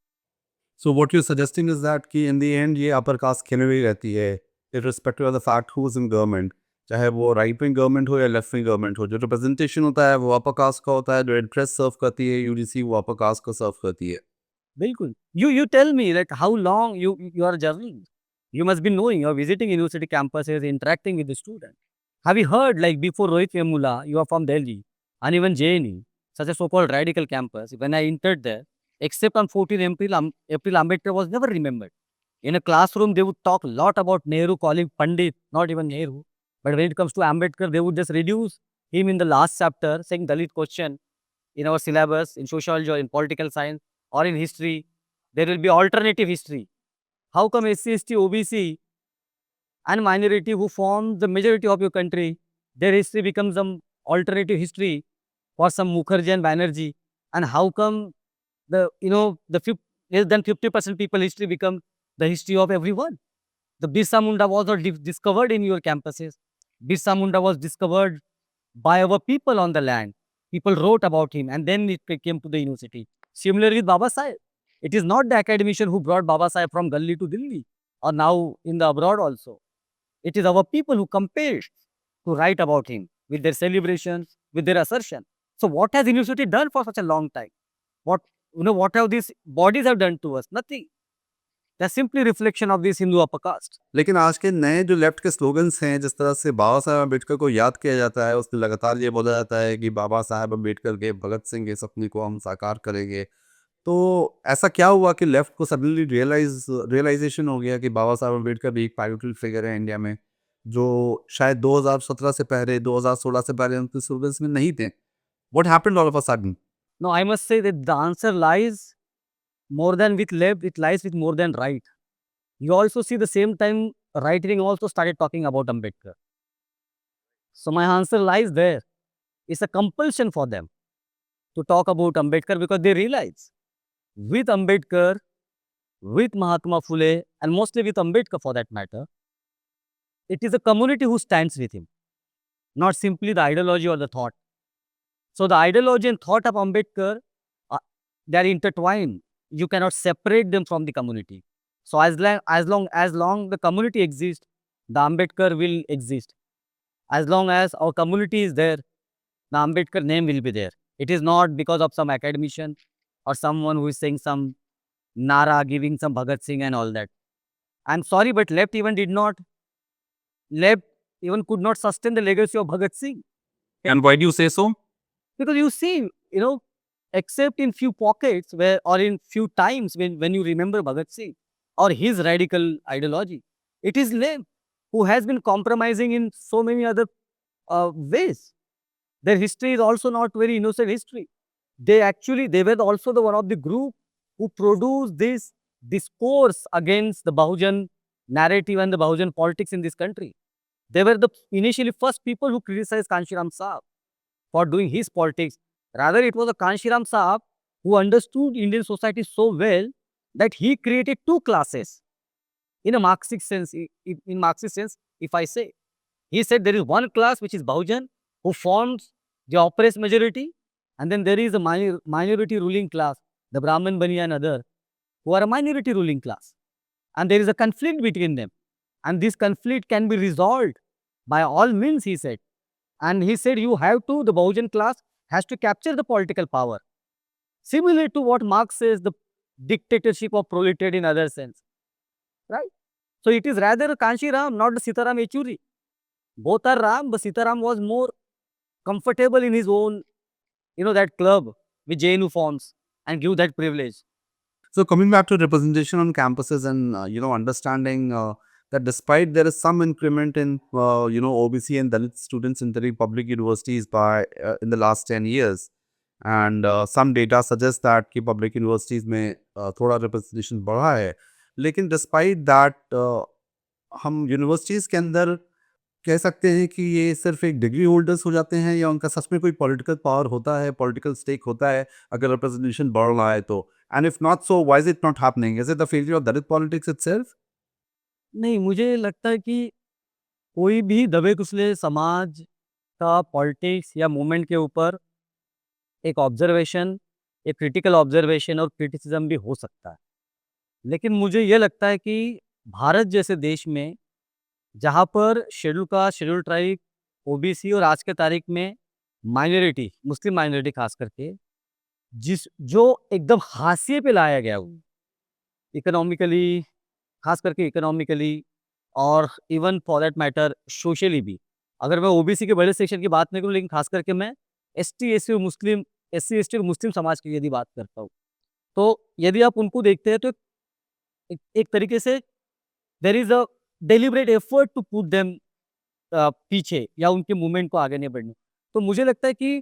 So what you suggesting is that कि इन द एंड ये अपर कास्ट खेमे में ही रहती है, irrespective of the fact who is in government, चाहे वो राइट विंग गवर्नमेंट हो या लेफ्ट विंग गवर्नमेंट हो, जो रिप्रेजेंटेशन होता है वो अपर कास्ट का होता है, जो इंटरेस्ट सर्व करती है यूजीसी वो अपर कास्ट को सर्व करती है। बिल्कुल। You tell me that how long you are journeying? You must be knowing, you are visiting university campuses, interacting with the student. Have you heard, like before Rohit Vemula, you are from Delhi, and even JNU, such a so-called radical campus, when I entered there, except on 14 April, April Ambedkar was never remembered. In a classroom, they would talk a lot about Nehru, calling Pandit, not even Nehru. But when it comes to Ambedkar, they would just reduce him in the last chapter, saying Dalit question in our syllabus, in sociology or in political science or in history, there will be alternative history. How come SC, ST, OBC and minority who form the majority of your country, their history becomes some alternative history for some Mukherjee and Banerjee? And how come less than 50% people history become the history of everyone? The Birsa Munda was not discovered in your campuses. Birsa Munda was discovered by our people on the land. People wrote about him and then it came to the university. Similarly with Baba Saheb. It is not the academician who brought Baba Saheb from Gully to Delhi or now in the abroad also. It is our people who compelled to write about him with their celebrations, with their assertion. So what has university done for such a long time? What have these bodies have done to us? Nothing. They're simply reflection of this Hindu upper caste. लेकिन आज के नए जो left के slogans हैं, जिस तरह से बाबा साहब अम्बेडकर को याद किया जाता है, उसमें लगातार ये बोला जाता है कि बाबा साहब अम्बेडकर के, भगत सिंह के सपने को हम साकार करेंगे। तो ऐसा क्या हुआ कि लेफ्ट को सडनली रियलाइजेशन हो गया कि बाबा साहब अम्बेडकर भी एक पाइवटल फिगर है इंडिया में, जो शायद 2017 से पहले, 2016 से पहले उनके स्लोगन्स में नहीं थे। What happened all of a sudden? No, I must say that the answer lies more than with left, it lies with more than right. You also see the same time right wing also started talking about Ambedkar. So my answer lies there. It's a compulsion for them to talk about Ambedkar because they realize with Ambedkar, with Mahatma Phule, and mostly with Ambedkar for that matter, it is a community who stands with him, not simply the ideology or the thought. So the ideology and thought of Ambedkar, they are intertwined. You cannot separate them from the community. So as long the community exists, the Ambedkar will exist. As long as our community is there, the Ambedkar name will be there. It is not because of some academician or someone who is saying some Nara, giving some Bhagat Singh and all that. I'm sorry, but left even could not sustain the legacy of Bhagat Singh. And why do you say so? Because you see, except in few pockets where, or in few times when you remember Bhagat Singh or his radical ideology, it is left who has been compromising in so many other ways. Their history is also not very innocent history. They were also the one of the group who produced this discourse against the Bahujan narrative and the Bahujan politics in this country. They were the initially first people who criticized Kanshiram Saab for doing his politics. Rather, it was a Kanshiram Saab who understood Indian society so well that he created two classes in a Marxist sense. In Marxist sense, if I say, he said there is one class which is Bahujan who forms the oppressed majority, and then there is a minority ruling class, the Brahman, Bani and other, who are a minority ruling class. And there is a conflict between them. And this conflict can be resolved by all means, he said. And he said, the Bahujan class has to capture the political power. Similar to what Marx says, the dictatorship of proletariat in other sense. Right? So it is rather Kanshiram, not the Sitaram Yechuri. Both are Ram, but Sitaram was more comfortable in his own, that club with JNU forms and give that privilege. So coming back to representation on campuses and understanding that despite there is some increment in OBC and Dalit students entering public universities by in the last 10 years, and some data suggests that कि public universities में थोड़ा representation बढ़ा है, लेकिन despite that हम universities के अंदर कह सकते हैं कि ये सिर्फ एक डिग्री होल्डर्स हो जाते हैं, या उनका सच में कोई पॉलिटिकल पावर होता है, पॉलिटिकल स्टेक होता है अगर रिप्रेजेंटेशन बढ़ रहा है तो? And if not so, why is it not happening? Is it the failure of Dalit politics itself? नहीं, मुझे लगता है कि कोई भी दबे कुचले समाज का पॉलिटिक्स या मूवमेंट के ऊपर एक ऑब्जर्वेशन, एक क्रिटिकल ऑब्जर्वेशन और क्रिटिसिज्म भी हो सकता है। लेकिन मुझे ये लगता है कि भारत जैसे देश में, जहाँ पर schedule caste, schedule tribe, OBC और आज के तारीख में माइनॉरिटी, मुस्लिम माइनॉरिटी खास करके, जिस जो एकदम हाशिए पे लाया गया हो, इकोनॉमिकली, खास करके इकोनॉमिकली और even for that matter socially भी। अगर मैं ओबीसी के बड़े सेक्शन की बात नहीं करूँ, लेकिन खास करके मैं एसटी, एससी और मुस्लिम, एससी, एसटी और मुस्लिम समाज की यदि बात करता हूँ, तो यदि आप उनको देखते हैं तो एक तरीके से there is a deliberate effort to put them पीछे या उनके मूवमेंट को आगे नहीं बढ़ने। तो मुझे लगता है कि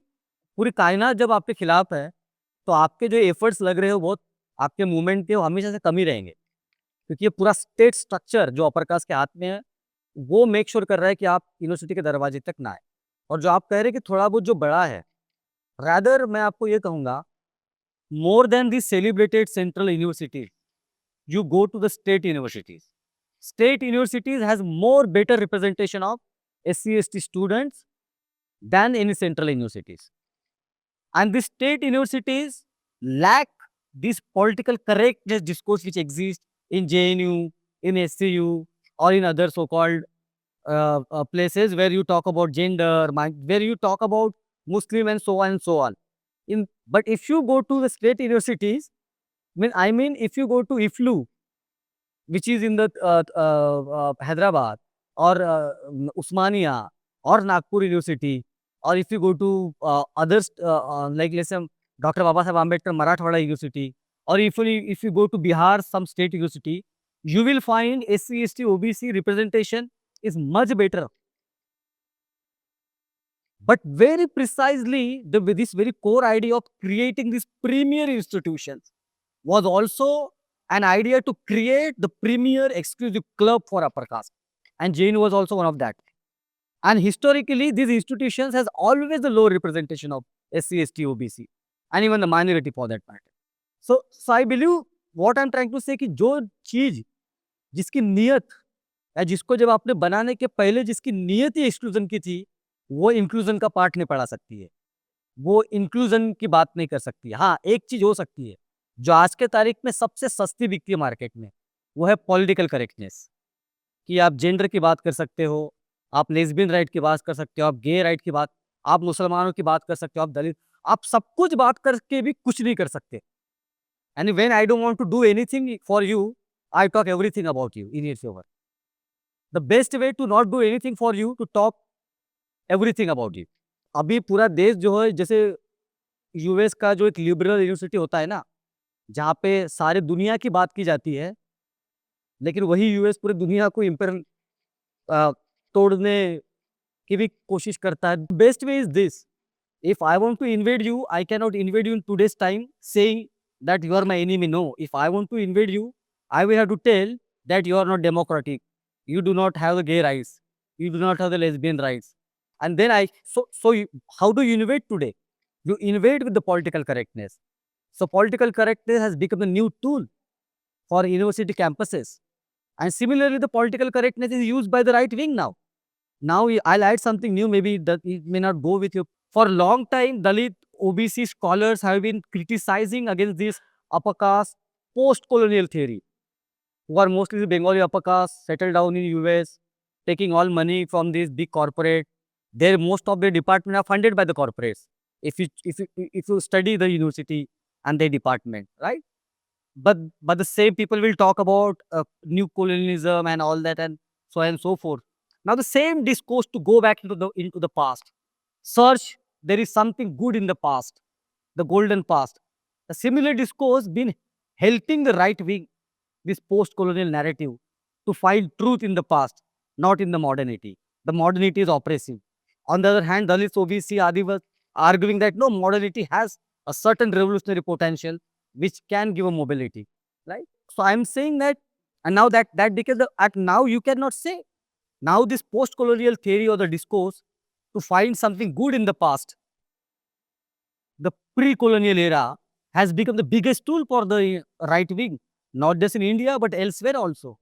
पूरी कायनात जब आपके खिलाफ है, तो आपके जो एफर्ट्स लग रहे हो बहुत आपके मूवमेंट के, वो हमेशा से कम ही रहेंगे। क्योंकि ये पूरा स्टेट स्ट्रक्चर जो अपर कास्ट के हाथ में है, वो मेक श्योर कर रहा है कि आप यूनिवर्सिटी के दरवाजे तक ना आए। और जो आप कह रहे हैं कि थोड़ा बहुत जो बड़ा है, रादर मैं आपको ये कहूँगा, more than the celebrated central university, you go to the state universities. State universities has more better representation of SC/ST students than any central universities. And the state universities lack this political correctness discourse which exists in JNU, in SCU, or in other so-called places where you talk about gender, where you talk about Muslim and so on and so on. But if you go to the state universities, I mean, if you go to IFLU, which is in the Hyderabad, or Usmania, or Nagpur University, or if you go to others like let's say Dr. Babasaheb Ambedkar Marathwada University, or if you go to Bihar, some state university, you will find SC, ST, OBC representation is much better. But very precisely, this very core idea of creating these premier institutions was also an idea to create the premier exclusive club for upper caste. And JNU was also one of that. And historically, these institutions has always a low representation of SC, ST, OBC, and even the minority for that matter. So I believe what I'm trying to say कि जो चीज जिसकी नियत या जिसको जब आपने बनाने के पहले जिसकी नियत ही एक्सक्लूजन की थी, वो इंक्लूजन का पार्ट नहीं पढ़ा सकती है, वो इंक्लूजन की बात नहीं कर सकती है। हाँ, एक चीज हो सकती है जो आज के तारीख में सबसे सस्ती बिकती है मार्केट में, वो है पॉलिटिकल करेक्टनेस। कि आप जेंडर की बात कर सकते हो, आप लेस्बियन राइट की बात कर सकते हो, आप गे राइट की बात, आप मुसलमानों की बात कर सकते हो, आप दलित, आप सब कुछ बात करके भी कुछ नहीं कर सकते। And when I don't want to do anything for you, I talk everything about you in your favour. The best way to not do anything for you, to talk everything about you. अभी पूरा देश जो है, जैसे US का जो एक liberal university होता है ना, जहाँ पे सारे दुनिया की बात की जाती है, लेकिन वही यूएस पूरी दुनिया को इम्पेयर तोड़ने की भी कोशिश करता है। Best way is this, if I want to invade you, I can not invade you in today's time saying that you are my enemy. No, if I want to invade you, I will have to tell that you are not democratic, you do not have the gay rights, you do not have the lesbian rights. And then how do you invade today? You invade with the political correctness. So political correctness has become the new tool for university campuses. And similarly, the political correctness is used by the right wing now. Now I'll add something new, maybe that it may not go with you. For a long time, Dalit OBC scholars have been criticizing against this upper caste post-colonial theory, who are mostly the Bengali upper caste, settled down in US, taking all money from these big corporate. Most of their department are funded by the corporates. If you study the university and their department, right? But the same people will talk about new colonialism and all that and so on and so forth. Now the same discourse to go back into the past. Search, there is something good in the past, the golden past. A similar discourse been helping the right wing, this post-colonial narrative, to find truth in the past, not in the modernity. The modernity is oppressive. On the other hand, Dalits, OBC, Adi was arguing that no, modernity has a certain revolutionary potential which can give a mobility, right? So I'm saying that, and now that because now you cannot say now this post-colonial theory or the discourse to find something good in the past, the pre-colonial era has become the biggest tool for the right wing, not just in India but elsewhere also,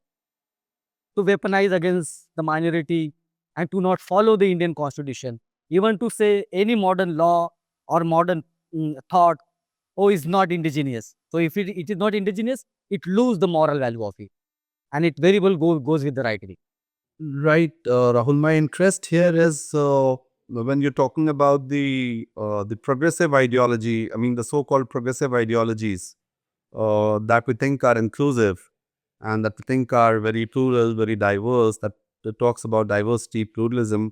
to weaponize against the minority and to not follow the Indian constitution, even to say any modern law or modern thought, oh, is not indigenous. So if it is not indigenous, it lose the moral value of it, and it very well goes with the right wing. Right, Rahul. My interest here is when you're talking about the progressive ideology. I mean, the so-called progressive ideologies that we think are inclusive and that we think are very plural, very diverse. That talks about diversity, pluralism.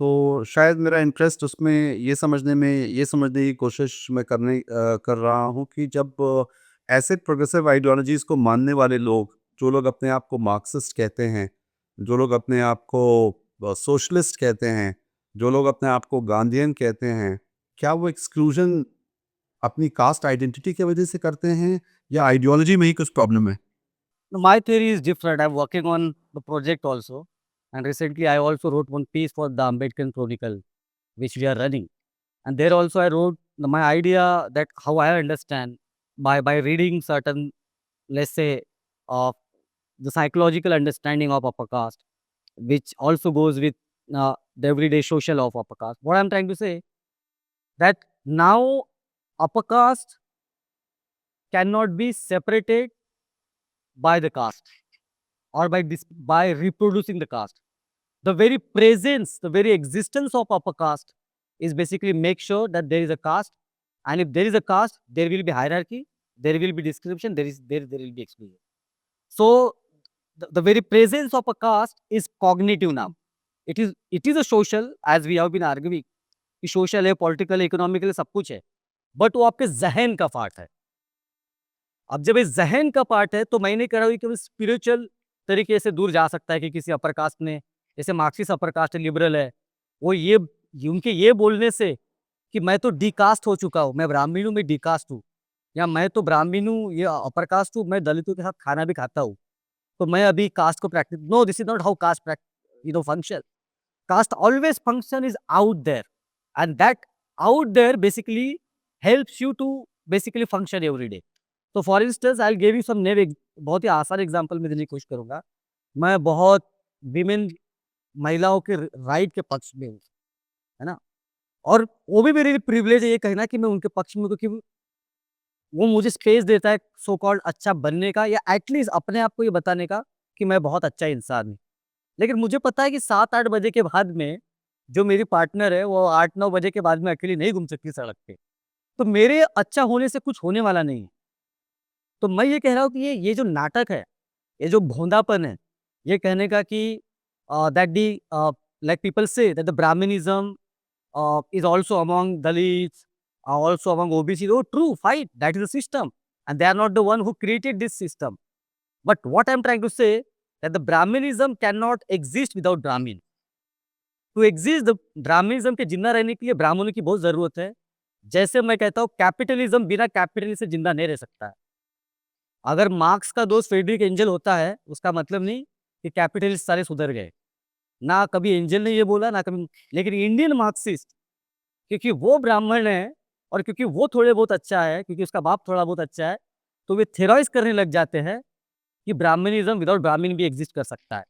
तो शायद मेरा interest उसमें ये समझने की कोशिश मैं कर रहा हूँ कि जब ऐसे प्रोग्रेसिव आइडियोलॉजीज़ को मानने वाले लोग, जो लोग अपने आप को मार्क्सिस्ट कहते हैं, जो लोग अपने आप को सोशलिस्ट कहते हैं, जो लोग अपने आप को गांधीयन कहते हैं, क्या वो एक्सक्लूजन अपनी कास्ट आइडेंटिटी की वजह से करते हैं या आइडियोलॉजी में ही कुछ प्रॉब्लम है? My theory is different. I'm working on the project also. And recently, I also wrote one piece for the Ambedkar Chronicle, which we are running. And there also, I wrote my idea that how I understand by reading certain, let's say, of the psychological understanding of upper caste, which also goes with the everyday social of upper caste. What I'm trying to say that now upper caste cannot be separated by the caste or by reproducing the caste. The very presence, the very existence of upper caste is basically make sure that there is a caste, and if there is a caste, there will be hierarchy, there will be discrimination, there will be exclusion. So the very presence of a caste is cognitive now. It is a social, as we have been arguing, कि social है, political है, economical है, सब कुछ है, but वो आपके जहन का पार्ट है. अब जब ये जहन का पार्ट है तो मैं नहीं कह रहा हूँ कि वो स्पिरिचुअल तरीके से दूर जा सकता है कि किसी अपर कास्ट ने, जैसे मार्क्सिस्ट अपर कास्ट है, लिबरल है, वो ये उनके ये बोलने से कि मैं तो डीकास्ट हो चुका हूँ, मैं ब्राह्मण हूँ, मैं डीकास्ट हूँ, या मैं तो ब्राह्मण हूँ, ये अपर कास्ट हूँ, मैं दलितों के साथ खाना भी खाता हूँ, तो मैं अभी कास्ट को practice, no, this is not how caste function. Caste always function is out there, and that out there basically helps you to basically function every day. तो for instance I give you some बहुत ही आसान example में देने की कोशिश करूंगा. मैं बहुत विमेन, महिलाओं के राइट के पक्ष में हूँ, है ना, और वो भी मेरे लिए प्रिविलेज है ये कहना कि मैं उनके पक्ष में हूँ, क्योंकि वो मुझे स्पेस देता है सो कॉल्ड अच्छा बनने का, या एटलीस्ट अपने आप को ये बताने का कि मैं बहुत अच्छा इंसान हूँ. लेकिन मुझे पता है कि 7-8 बजे के बाद में जो मेरी पार्टनर है वो 8-9 बजे के बाद में अकेली नहीं घूम सकती सड़क पे, तो मेरे अच्छा होने से कुछ होने वाला नहीं है. तो मैं ये कह रहा हूँ कि ये जो नाटक है, ये जो भोंदापन है, ये कहने का कि that the like people say that the Brahminism is also among Dalits, also among OBCs. Oh, true, fine, that is the system, and they are not the one who created this system. But what I'm trying to say that the Brahminism cannot exist without Brahmin. To exist, the Brahminism के जिंदा रहने के लिए ब्राह्मणों की बहुत जरूरत है. जैसे मैं कहता हूँ कैपिटलिज्म बिना कैपिटलिज्म से जिंदा नहीं रह सकता है. अगर मार्क्स का दोस्त फ्रेडरिक एंजल होता है, उसका मतलब नहीं कि कैपिटलिस्ट सारे सुधर गए. ना कभी एंजल ने ये बोला, ना कभी, लेकिन इंडियन मार्क्सिस्ट, क्योंकि वो ब्राह्मण है और क्योंकि वो थोड़े बहुत अच्छा है, क्योंकि उसका बाप थोड़ा बहुत अच्छा है, तो वे थेराइज करने लग जाते हैं कि ब्राह्मणिज्म विदाउट ब्राह्मण भी एग्जिस्ट कर सकता है.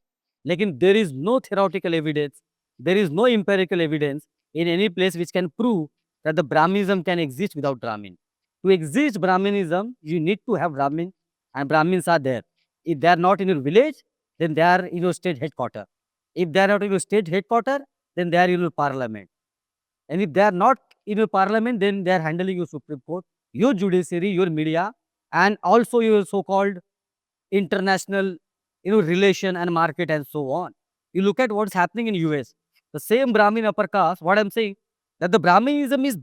लेकिन there is no theoretical evidence, there is no empirical evidence in any place which can prove that the Brahminism can exist without Brahmin. To exist Brahminism, you need to have Brahmin, and Brahmins are there. If they are not in your village, then they are in your state headquarters. If they are not in your state headquarters, then they are in your parliament. And if they are not in your parliament, then they are handling your Supreme Court, your judiciary, your media, and also your so-called international, relation and market and so on. You look at what's happening in US. The same Brahmin upper caste, what I'm saying, that the Brahminism is,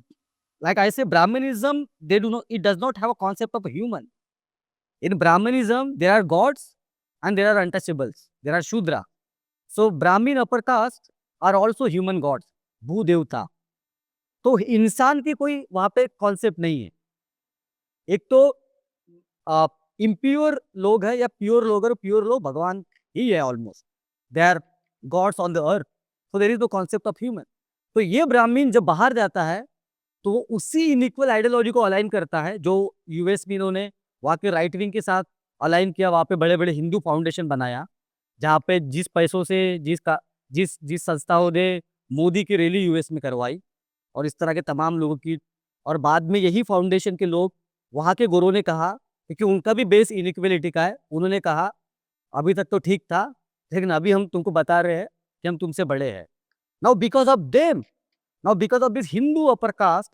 like I say, Brahminism, it does not have a concept of a human. In Brahminism, there are gods and there are untouchables. There are Shudra. So Brahmin upper caste are also human gods, भू देवता. तो इंसान की कोई वहां पे concept नहीं है. एक तो इम्प्योर लोग है या प्योर लोग है, प्योर लोग भगवान ही है almost. They are gods on the earth. So there is no concept of human. तो ये ब्राह्मीण जब बाहर जाता है तो वो उसी इनइक्वल आइडियोलॉजी को अलाइन करता है जो यूएस में इन्होंने वहाँ के राइट विंग के साथ अलाइन किया. वहाँ पे बड़े बड़े हिंदू फाउंडेशन बनाया जहाँ पे जिस पैसों से जिस जिस संस्थाओं ने मोदी की रैली यूएस में करवाई और इस तरह के तमाम लोगों की. और बाद में यही फाउंडेशन के लोग वहाँ के गुरुओं ने कहा, क्योंकि उनका भी बेस इनइक्वलिटी का है, उन्होंने कहा अभी तक तो ठीक था लेकिन अभी हम तुमको बता रहे हैं कि हम तुमसे बड़े हैं. Now because of them, now because of this Hindu upper caste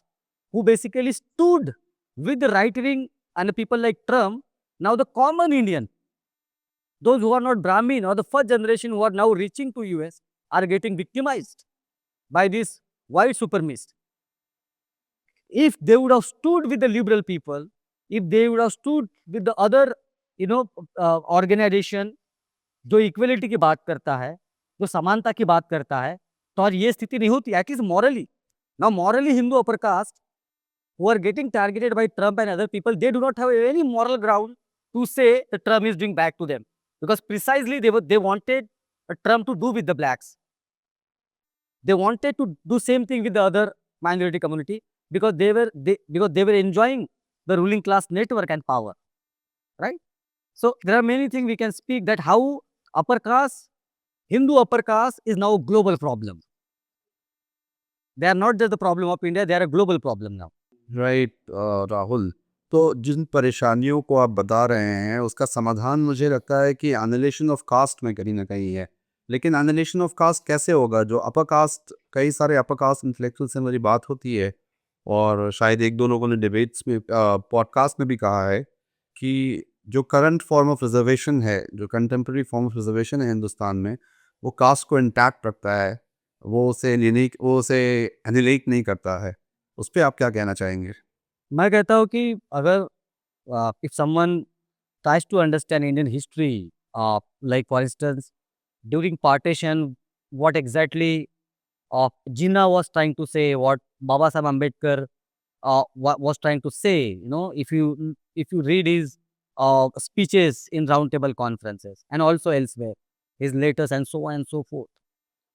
who basically stood with the right wing and the people like Trump, now the common Indian, those who are not Brahmin or the first generation who are now reaching to US are getting victimized by this white supremacist. If they would have stood with the liberal people, if they would have stood with the other, organization जो equality की बात करता है, जो समानता की बात करता है, तो आज ये स्थिति नहीं होती. At least morally. Now morally Hindu upper caste who are getting targeted by Trump and other people, they do not have any moral ground to say that Trump is doing back to them, because precisely they wanted Trump to do with the blacks. They wanted to do same thing with the other minority community because they were enjoying the ruling class network and power, right? So there are many things we can speak that how upper caste, Hindu upper caste is now a global problem. They are not just the problem of India, they are a global problem now. Right Rahul, तो जिन परेशानियों को आप बता रहे हैं उसका समाधान मुझे लगता है कि एनालिसिस ऑफ कास्ट में कहीं ना कहीं है. लेकिन एनालिसिस ऑफ कास्ट कैसे होगा? जो अपर कास्ट, कई सारे अपर कास्ट इंटेलेक्चुअल से मेरी बात होती है और शायद एक दो लोगों ने डिबेट्स में, पॉडकास्ट में भी कहा है कि जो करंट फॉर्म ऑफ रिजर्वेशन है, जो कंटेम्प्रेरी फॉर्म ऑफ रिजर्वेशन है हिंदुस्तान में, वो कास्ट को इंटैक्ट रखता है, वो उसे एनिलेट नहीं करता है. उस पर आप क्या कहना चाहेंगे? मैं कहता हूँ कि अगर if someone tries to understand Indian history, like for instance during partition, what exactly Jinnah was trying to say, what Baba Saheb Ambedkar was trying to say, if you read his speeches in roundtable conferences and also elsewhere, his letters and so on and so forth.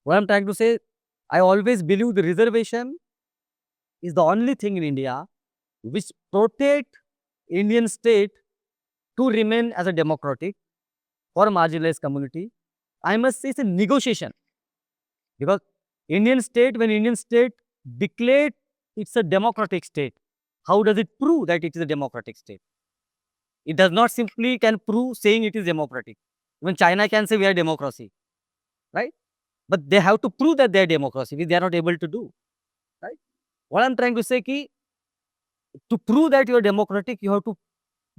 What I'm trying to say, I always believe the reservation is the only thing in India which protect Indian state to remain as a democratic for marginalized community. I must say it's a negotiation, because when Indian state declared it's a democratic state, how does it prove that it is a democratic state? It does not simply can prove saying it is democratic. Even China can say we are democracy, right? But they have to prove that they are democracy, which they are not able to do, right? What I'm trying to say is, to prove that you are democratic, you have to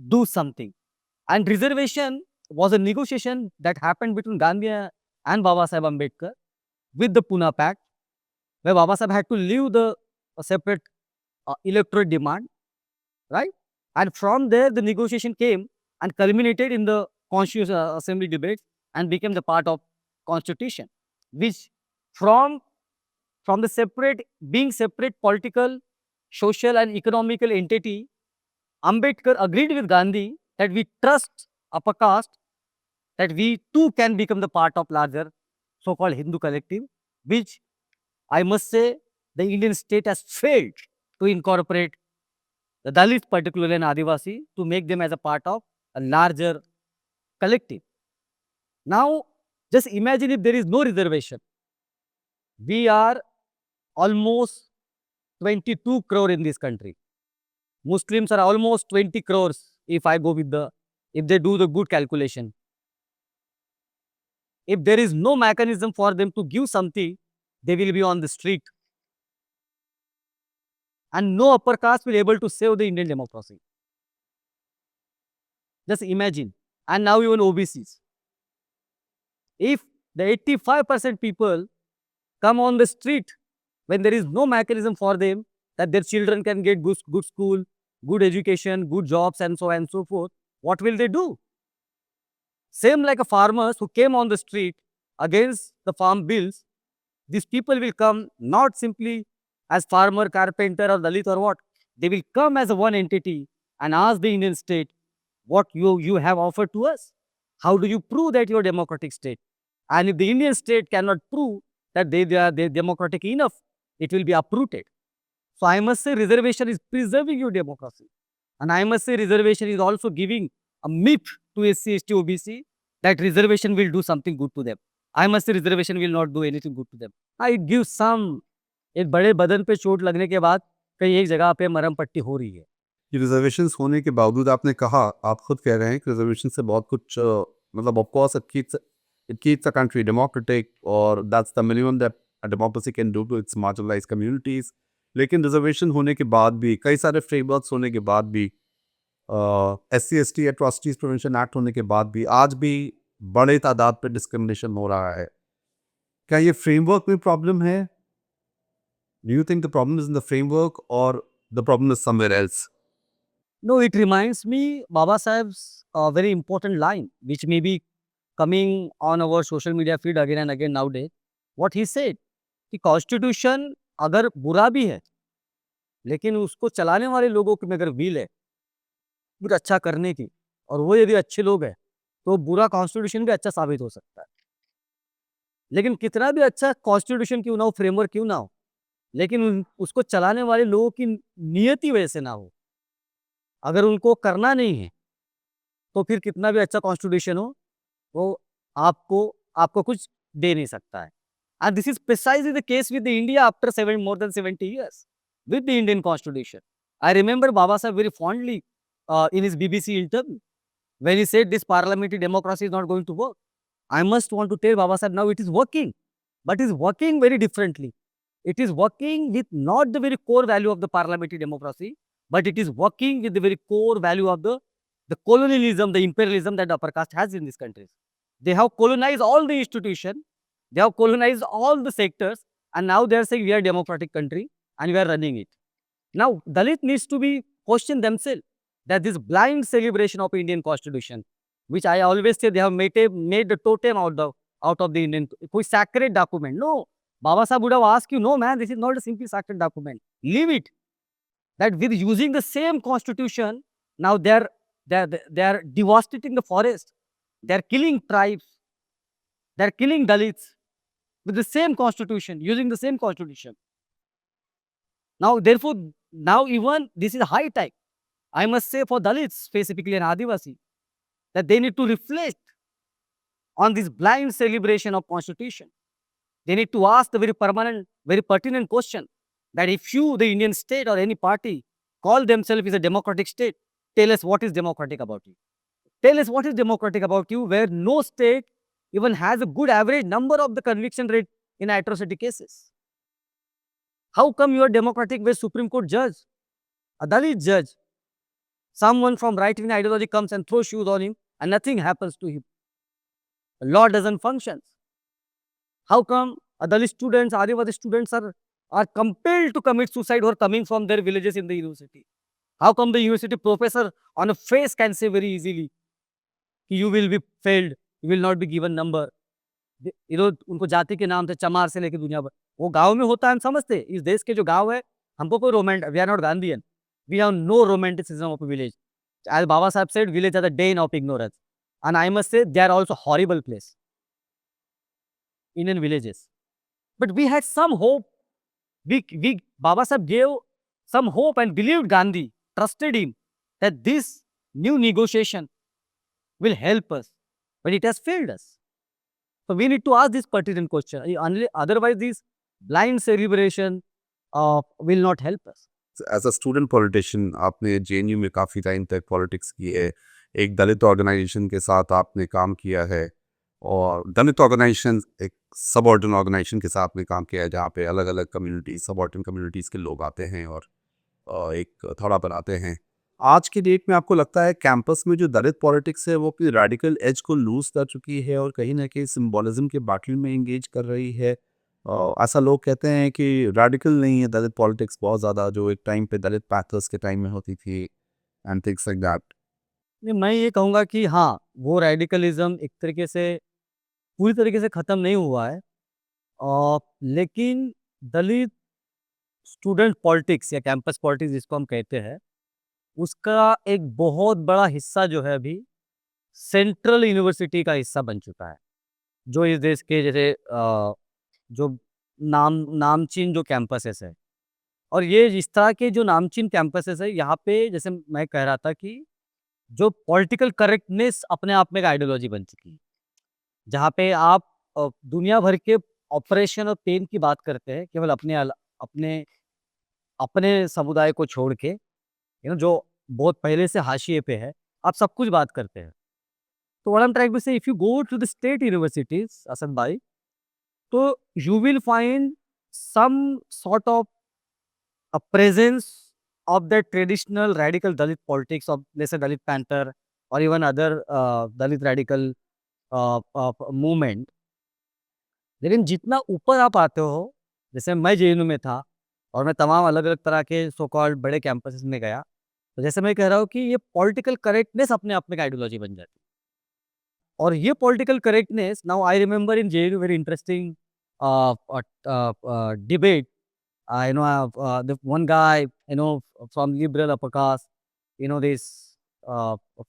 do something. And reservation was a negotiation that happened between Gandhi and Baba Saheb Ambedkar with the Pune Pact, where Baba Saheb had to leave the separate electorate demand, right? And from there, the negotiation came and culminated in the Constitutional Assembly debate and became the part of Constitution, which from the separate political, social and economical entity, Ambedkar agreed with Gandhi that we trust upper caste, that we too can become the part of larger so-called Hindu collective, which I must say the Indian state has failed to incorporate the Dalits, particularly and Adivasi, to make them as a part of a larger collective. Now, just imagine if there is no reservation. We are almost 22 crore in this country. Muslims are almost 20 crores if they do the good calculation. If there is no mechanism for them to give something, they will be on the street. And no upper caste will be able to save the Indian democracy. Just imagine. And now even OBCs. If the 85% people come on the street when there is no mechanism for them that their children can get good school, good education, good jobs and so on and so forth, what will they do? Same like a farmers who came on the street against the farm bills, these people will come not simply as farmer, carpenter, or Dalit or what. They will come as a one entity and ask the Indian state, what you have offered to us. How do you prove that you are democratic state? And if the Indian state cannot prove that they're democratic enough, it will be uprooted. So I must say reservation is preserving your democracy. And I must say reservation is also giving a myth to SC, ST, OBC that reservation will do something good to them. I must say reservation will not do anything good to them. It gives some, एक बड़े बदन पे चोट लगने के बाद कहीं एक जगह पे मरहम पट्टी हो रही है. ये रिजर्वेशंस होने के बावजूद आपने कहा, आप खुद कह रहे हैं कि रिजर्वेशन से बहुत कुछ मतलब of course it keeps a country democratic और that's the minimum that a democracy can do to its marginalised communities. लेकिन रिजर्वेशन होने के बाद भी, कई सारे फ्रेमवर्क्स होने के बाद भी, SC ST atrocities prevention act होने के बाद भी आज भी बड़े तादाद पे डिस्क्रिमिनेशन हो रहा है. क्या ये फ्रेमवर्क में प्रॉब्लम है? Do you think the problem is in the framework और the problem is somewhere else? No, it reminds me Baba Saheb's very important line, which may be coming on our social media feed again and again nowadays. What he said, कि constitution अगर बुरा भी है, लेकिन उसको चलाने वाले लोगों में अगर विल है कुछ अच्छा करने की, और वो यदि अच्छे लोग हैं, तो बुरा कॉन्स्टिट्यूशन भी अच्छा साबित हो सकता है. लेकिन कितना भी अच्छा कॉन्स्टिट्यूशन क्यों ना हो, फ्रेमवर्क क्यों ना हो, लेकिन उसको चलाने वाले लोगों की नियति वैसे ना हो, अगर उनको करना नहीं है, तो फिर कितना भी अच्छा कॉन्स्टिट्यूशन हो, वो आपको कुछ दे नहीं सकता है. And this is precisely the case with India after more than 70 years with the Indian constitution. I remember Baba Saheb very fondly in his BBC interview when he said this parliamentary democracy is not going to work. I must want to tell Baba Saheb now it is working, but it is working very differently. It is working with not the very core value of the parliamentary democracy, but it is working with the very core value of the colonialism, the imperialism that the upper caste has in this country. They have colonized all the institutions, they have colonized all the sectors, and now they are saying we are a democratic country and we are running it. Now, Dalit needs to be questioned themselves that this blind celebration of Indian constitution, which I always say they have made the totem out of the Indian, कोई sacred document. No, Baba Sahib would have asked you, no man, this is not a simply sacred document. Leave it. That with using the same constitution, now they are devastating the forest. They are killing tribes. They are killing Dalits with the same constitution, using the same constitution. Now, therefore, now even this is high time, I must say for Dalits specifically and Adivasi, that they need to reflect on this blind celebration of constitution. They need to ask the very pertinent question that if you, the Indian state or any party, call themselves as a democratic state, tell us what is democratic about you. Tell us what is democratic about you, where no state even has a good average number of the conviction rate in atrocity cases. How come you are democratic where Supreme Court judge, a Dalit judge, someone from right-wing ideology comes and throws shoes on him and nothing happens to him? The law doesn't function. How come Dalit students, Adivasi students are compelled to commit suicide who are coming from their villages in the university? How come the university professor on a face can say very easily, you will be failed, you will not be given number? उनको जाति के नाम से चमार से लेकर दुनिया भर, वो गांव में होता है, हम समझते हैं. इस देश के जो गांव है, हमको कोई we are not Gandhian, we have no romanticism of village. As Baba Sahib said, village are the den of ignorance, and I must say they are also horrible place, Indian villages. But we had some hope. Baba Sahib gave some hope and believed Gandhi, trusted him that this new negotiation will help us, but it has failed us. So we need to ask this pertinent question. Otherwise, this blind celebration will not help us. As a student politician आपने JNU में काफ़ी time तक politics की है, एक दलित organisation के साथ आपने काम किया है, और दलित ऑर्गेनाइजेशन एक सबऑर्डिनेट ऑर्गेनाइजेशन के साथ में काम किया है जहाँ पे अलग अलग कम्युनिटी, सबऑर्डिनेट कम्युनिटीज़ के लोग आते हैं और एक थोड़ा बनाते हैं. आज की डेट में आपको लगता है कैंपस में जो दलित पॉलिटिक्स है वो अपनी रेडिकल एज को लूज कर चुकी है और कहीं ना कहीं सिंबॉलिज्म के बैटल में एंगेज कर रही है? ऐसा लोग कहते हैं कि रेडिकल नहीं है दलित पॉलिटिक्स बहुत ज़्यादा, जो एक टाइम पे दलित पैथर्स के टाइम में होती थी एंड थिंग्स लाइक दैट. नहीं, मैं ये कहूँगा कि हाँ, वो रेडिकलिज़्म एक तरीके से पूरी तरीके से ख़त्म नहीं हुआ है। लेकिन दलित स्टूडेंट पॉलिटिक्स या कैंपस पॉलिटिक्स जिसको हम कहते हैं, उसका एक बहुत बड़ा हिस्सा जो है अभी सेंट्रल यूनिवर्सिटी का हिस्सा बन चुका है। जो इस देश के जैसे जो नामचीन जो कैंपसेस है, और ये इस तरह के जो नामचीन कैंपसेस है, यहाँ पे जैसे मैं कह रहा था कि जो पॉलिटिकल करेक्टनेस अपने आप में एक आइडियोलॉजी बन चुकी है। जहाँ पे आप दुनिया भर के ऑपरेशन और पेन की बात करते हैं, केवल अपने अपने समुदाय को छोड़ के, जो बहुत पहले से हाशिए पे है, आप सब कुछ बात करते हैं। तो what I am trying to say, if you go to the state universities Asad भाई, तो you will find some sort of a presence of that traditional radical Dalit politics of, let's say, Dalit Panther or even other Dalit radical movement. लेकिन जितना ऊपर आप आते हो, जैसे मैं जेएनयू में था और मैं तमाम अलग-अलग तरह के सो कॉल्ड बड़े कैंपसेस में गया, तो जैसे मैं कह रहा हूँ कि ये पॉलिटिकल करेक्टनेस अपने आप में एक आइडियोलॉजी बन जाती है। और ये political correctness, now I remember in JNU very interesting debate. The one guy, from liberal upper caste, this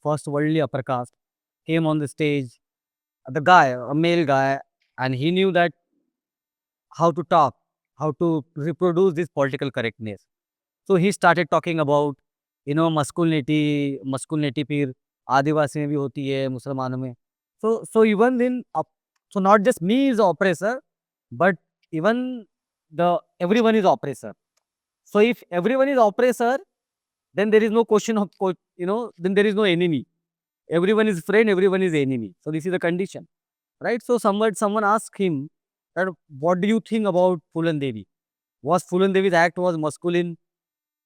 first worldly upper caste, came on the stage. The guy, a male guy, and he knew that how to talk, how to reproduce this political correctness. So he started talking about, masculinity फिर आदिवासी में भी होती है, मुसलमानों में. So even so not just me is oppressor, but even everyone is oppressor. So if everyone is oppressor, then there is no question of, then there is no enemy. Everyone is friend, everyone is enemy. So this is the condition, right? So someone asked him that, what do you think about Phulan Devi? Was Phulan Devi's act was masculine?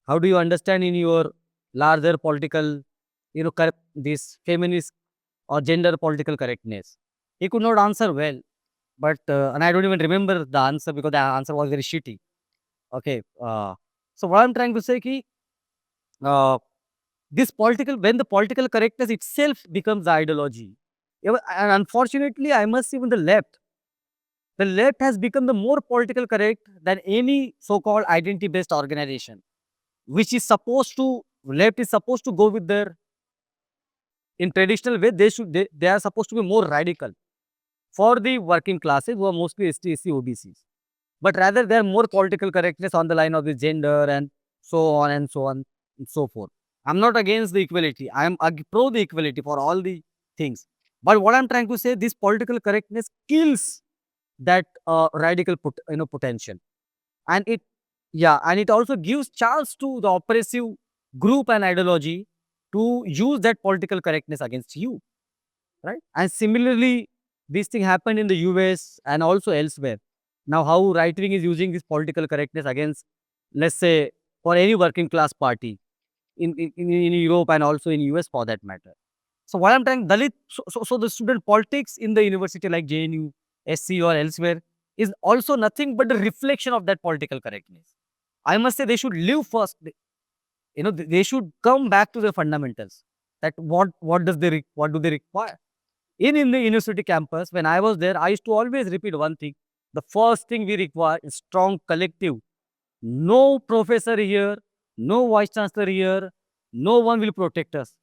How do you understand in your larger political, this feminist or gender political correctness? He could not answer well, but and I don't even remember the answer because the answer was very shitty. Okay. So what I'm trying to say ki, uh, when the political correctness itself becomes the ideology, and unfortunately, I must say, even the left has become the more political correct than any so-called identity-based organization, which is left is supposed to go with their, in traditional way, they are supposed to be more radical for the working classes who are mostly ST, SC, OBCs. But rather they are more political correctness on the line of the gender and so on and so on and so forth. I'm not against the equality. I am pro the equality for all the things. But what I'm trying to say, this political correctness kills that radical potential, and it also gives chance to the oppressive group and ideology to use that political correctness against you, right? And similarly, this thing happened in the US and also elsewhere. Now, how right wing is using this political correctness against, let's say, for any working class party in Europe and also in US for that matter. So what I'm trying, so the student politics in the university like JNU, SC or elsewhere is also nothing but the reflection of that political correctness. I must say they should live first. They should come back to the fundamentals. That what do they require? In the university campus, when I was there, I used to always repeat one thing. The first thing we require is strong collective. No professor here, no vice chancellor here, no one will protect us.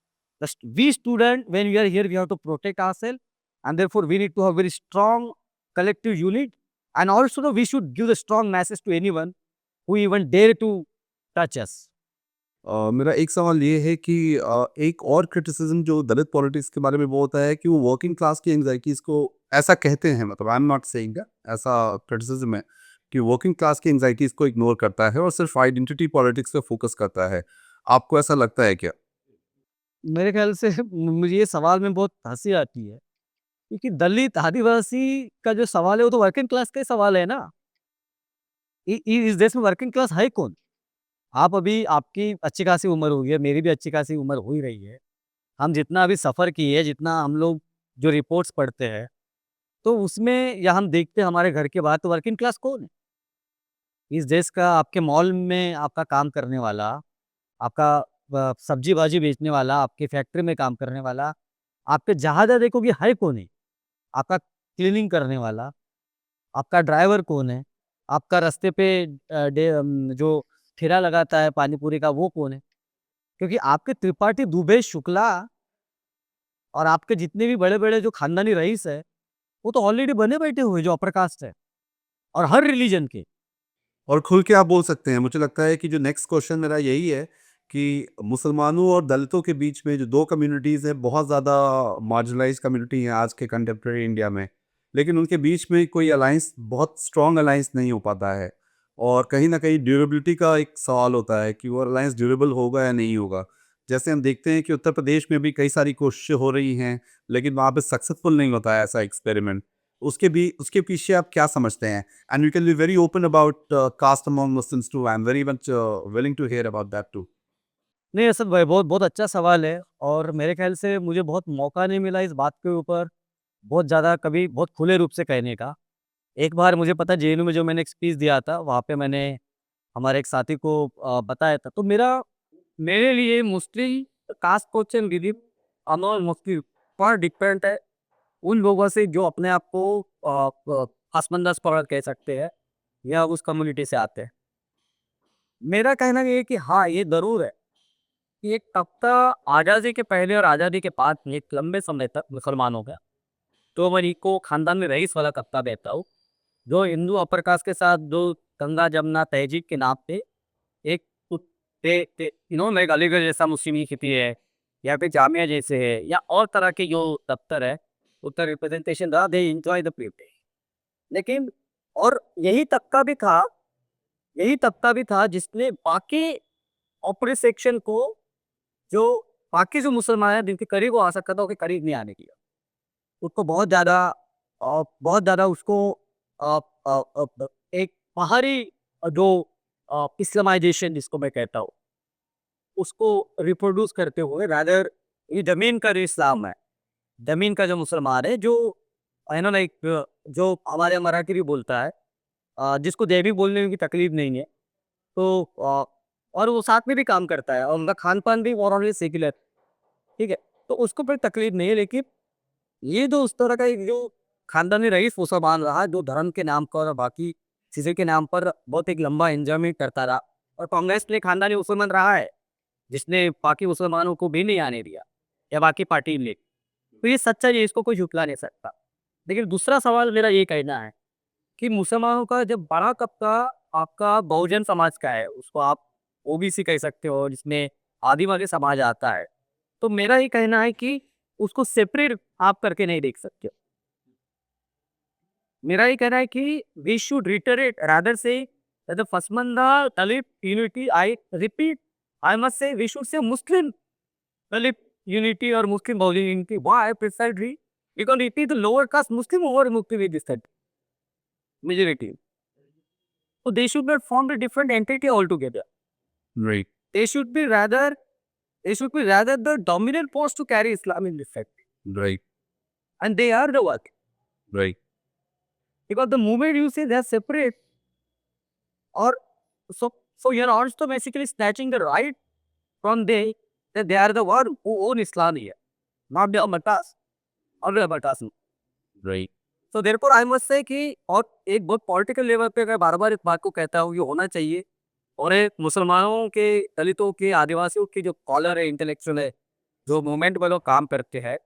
We students, when we are here, we have to protect ourselves, and therefore we need to have very strong collective unit. And also, we should give the strong message to anyone who even dare to touch us. मेरा एक सवाल ये है कि एक और criticism जो दलित politics के बारे में वो होता है कि वो वर्किंग क्लास की एंग्जाइटीज को ऐसा कहते हैं, मतलब I am not saying that, ऐसा क्रिटिसिज्म है कि वर्किंग क्लास की एंग्जाइटीज को इग्नोर करता है और सिर्फ आइडेंटिटी पॉलिटिक्स पे फोकस करता है. आपको ऐसा लगता है क्या? मेरे ख्याल से मुझे ये सवाल में बहुत हंसी आती है, क्योंकि दलित आदिवासी का जो सवाल है वो तो वर्किंग क्लास का ही सवाल है ना. इस देश में वर्किंग क्लास है कौन? आप अभी, आपकी अच्छी खासी उम्र हुई है, मेरी भी अच्छी खासी उम्र हो ही रही है. हम जितना अभी सफ़र किए, जितना हम लोग जो रिपोर्ट्स पढ़ते हैं, तो उसमें या हम देखते हैं हमारे घर के बाहर, तो वर्किंग क्लास कौन है? इस देश का आपके मॉल में आपका काम करने वाला, आपका सब्जी भाजी बेचने वाला, आपके फैक्ट्री में काम करने वाला, आपके जहाँ जहाँ देखोगे है कौन है? आपका क्लीनिंग करने वाला, आपका ड्राइवर कौन है? आपका रास्ते पे जो ठेला लगाता है पानी पूरी का वो कौन है? क्योंकि आपके त्रिपाठी, दुबे, शुक्ला और आपके जितने भी बड़े-बड़े जो खानदानी रईस है, वो तो ऑलरेडी बने बैठे हुए हैं जो अपर कास्ट है और हर रिलीजन के। और खुल के आप बोल सकते हैं। मुझे लगता है कि जो नेक्स्ट क्वेश्चन मेरा यही है कि मुसलमानों और दलितों के बीच में जो 2 कम्युनिटीज़ हैं, बहुत ज़्यादा मार्जिनलाइज़्ड कम्युनिटी हैं आज के कंटेम्प्रेरी इंडिया में। लेकिन उनके बीच में कोई अलायंस, बहुत स्ट्रॉन्ग अलायंस नहीं हो पाता है। और कहीं न कहीं ड्यूरेबिलिटी का एक सवाल होता है कि वो अलायंस ड्यूरेबल होगा या नहीं होगा। जैसे हम देखते हैं कि उत्तर प्रदेश में भी कई सारी कोशिशें हो रही हैं, लेकिन वहाँ पे सक्सेसफुल नहीं होता है ऐसा एक्सपेरिमेंट। उसके पीछे आप क्या समझते हैं? And we can be very open about caste among Muslims too. I'm very much willing to hear about that too. नहीं, ऐसा बहुत बहुत अच्छा सवाल है और मेरे ख़्याल से मुझे बहुत मौका नहीं मिला इस बात के ऊपर बहुत ज़्यादा कभी बहुत खुले रूप से कहने का। एक बार मुझे पता है जेएनयू में जो मैंने एक स्पीच दिया था, वहाँ पे मैंने हमारे एक साथी को बताया था। तो मेरे लिए मुस्लिम कास्ट क्वेश्चन बिलीव अमंग मुस्लिम पर डिपेंड है उन लोगों से जो अपने आप को पसमंदा स्कॉलर कह सकते हैं या उस कम्युनिटी से आते हैं। मेरा कहना ये है कि हाँ, ये ज़रूर है कि एक तबका आज़ादी के पहले और आज़ादी के बाद में एक लंबे समय तक मुसलमान हो गया। तो मैं इको खानदान में रईस वाला तबका देता हूँ, जो हिंदू अपर कास्ट के साथ जो गंगा जमुना तहजीब के नाम पे एक लाइक अलीगढ़ जैसा मुस्लिम यूनिवर्सिटी है या फिर जामिया जैसे है या और तरह के जो दफ्तर है, उत्तर रिप्रेजेंटेशन रहा दे एंजॉय द प्रिविलेज। लेकिन और यही तबका भी था जिसने बाकी ऑपरेट सेक्शन को जो बाकी जो मुसलमान हैं जिनके करीब वो आ सकता था, उसके करीब नहीं आने दिया। उसको बहुत ज़्यादा उसको अ एक बाहरी जो इस्लामाइज़ेशन जिसको मैं कहता हूँ, उसको रिप्रोड्यूस करते हुए रादर ये ज़मीन का जो इस्लाम है, ज़मीन का जो मुसलमान है जो लाइक जो हमारे मराठी भी बोलता है जिसको दैवी बोलने में भी तकलीफ नहीं है। तो और वो साथ में भी काम करता है और उनका खान-पान भी मोर और लेस सेक्युलर, ठीक है? तो उसको कोई तकलीफ नहीं है लेकिन ये जो उस तरह का एक जो खानदानी रईस मुसलमान रहा जो धर्म के नाम पर और बाकी चीज़ों के नाम पर बहुत एक लंबा एन्जॉयमेंट करता रहा और कांग्रेस ने खानदानी मुसलमान रहा है, जिसने बाकी मुसलमानों को भी नहीं आने दिया या बाकी पार्टी ने। तो ये सच्चाई है, इसको कोई झुठला नहीं सकता। लेकिन दूसरा सवाल मेरा ये कहना है कि मुसलमानों का जब बड़ा तबका आपका बहुजन समाज का है, उसको आप ओबीसी कह सकते हो जिसमें आदिवासी समाज आता है। तो मेरा ये कहना है कि उसको सेपरेट आप करके नहीं देख सकते। मेरा ये कहना है कि we should reiterate rather say the Pasmanda Dalit unity I repeat I must say we should say Muslim Dalit unity और Muslim Bahujan unity why precisely because it is the lower caste Muslim over Muslim in this majority so they should not form a different entity altogether. Right. They should be rather the dominant force to carry Islam in this fact. Right. And they are the one. Right. Because the moment you say they are separate, or so you're also basically snatching the right from they that they are the one who own Islam here, not the Amatas or the Amatas. Right. So therefore I must say कि और एक बहुत political level पे अगर बार-बार इस बात को कहता हूँ ये होना चाहिए और एक मुसलमानों के, दलितों के, आदिवासियों की जो कॉलर है, इंटेलेक्चुअल है, जो मूवमेंट में लोग काम करते हैं,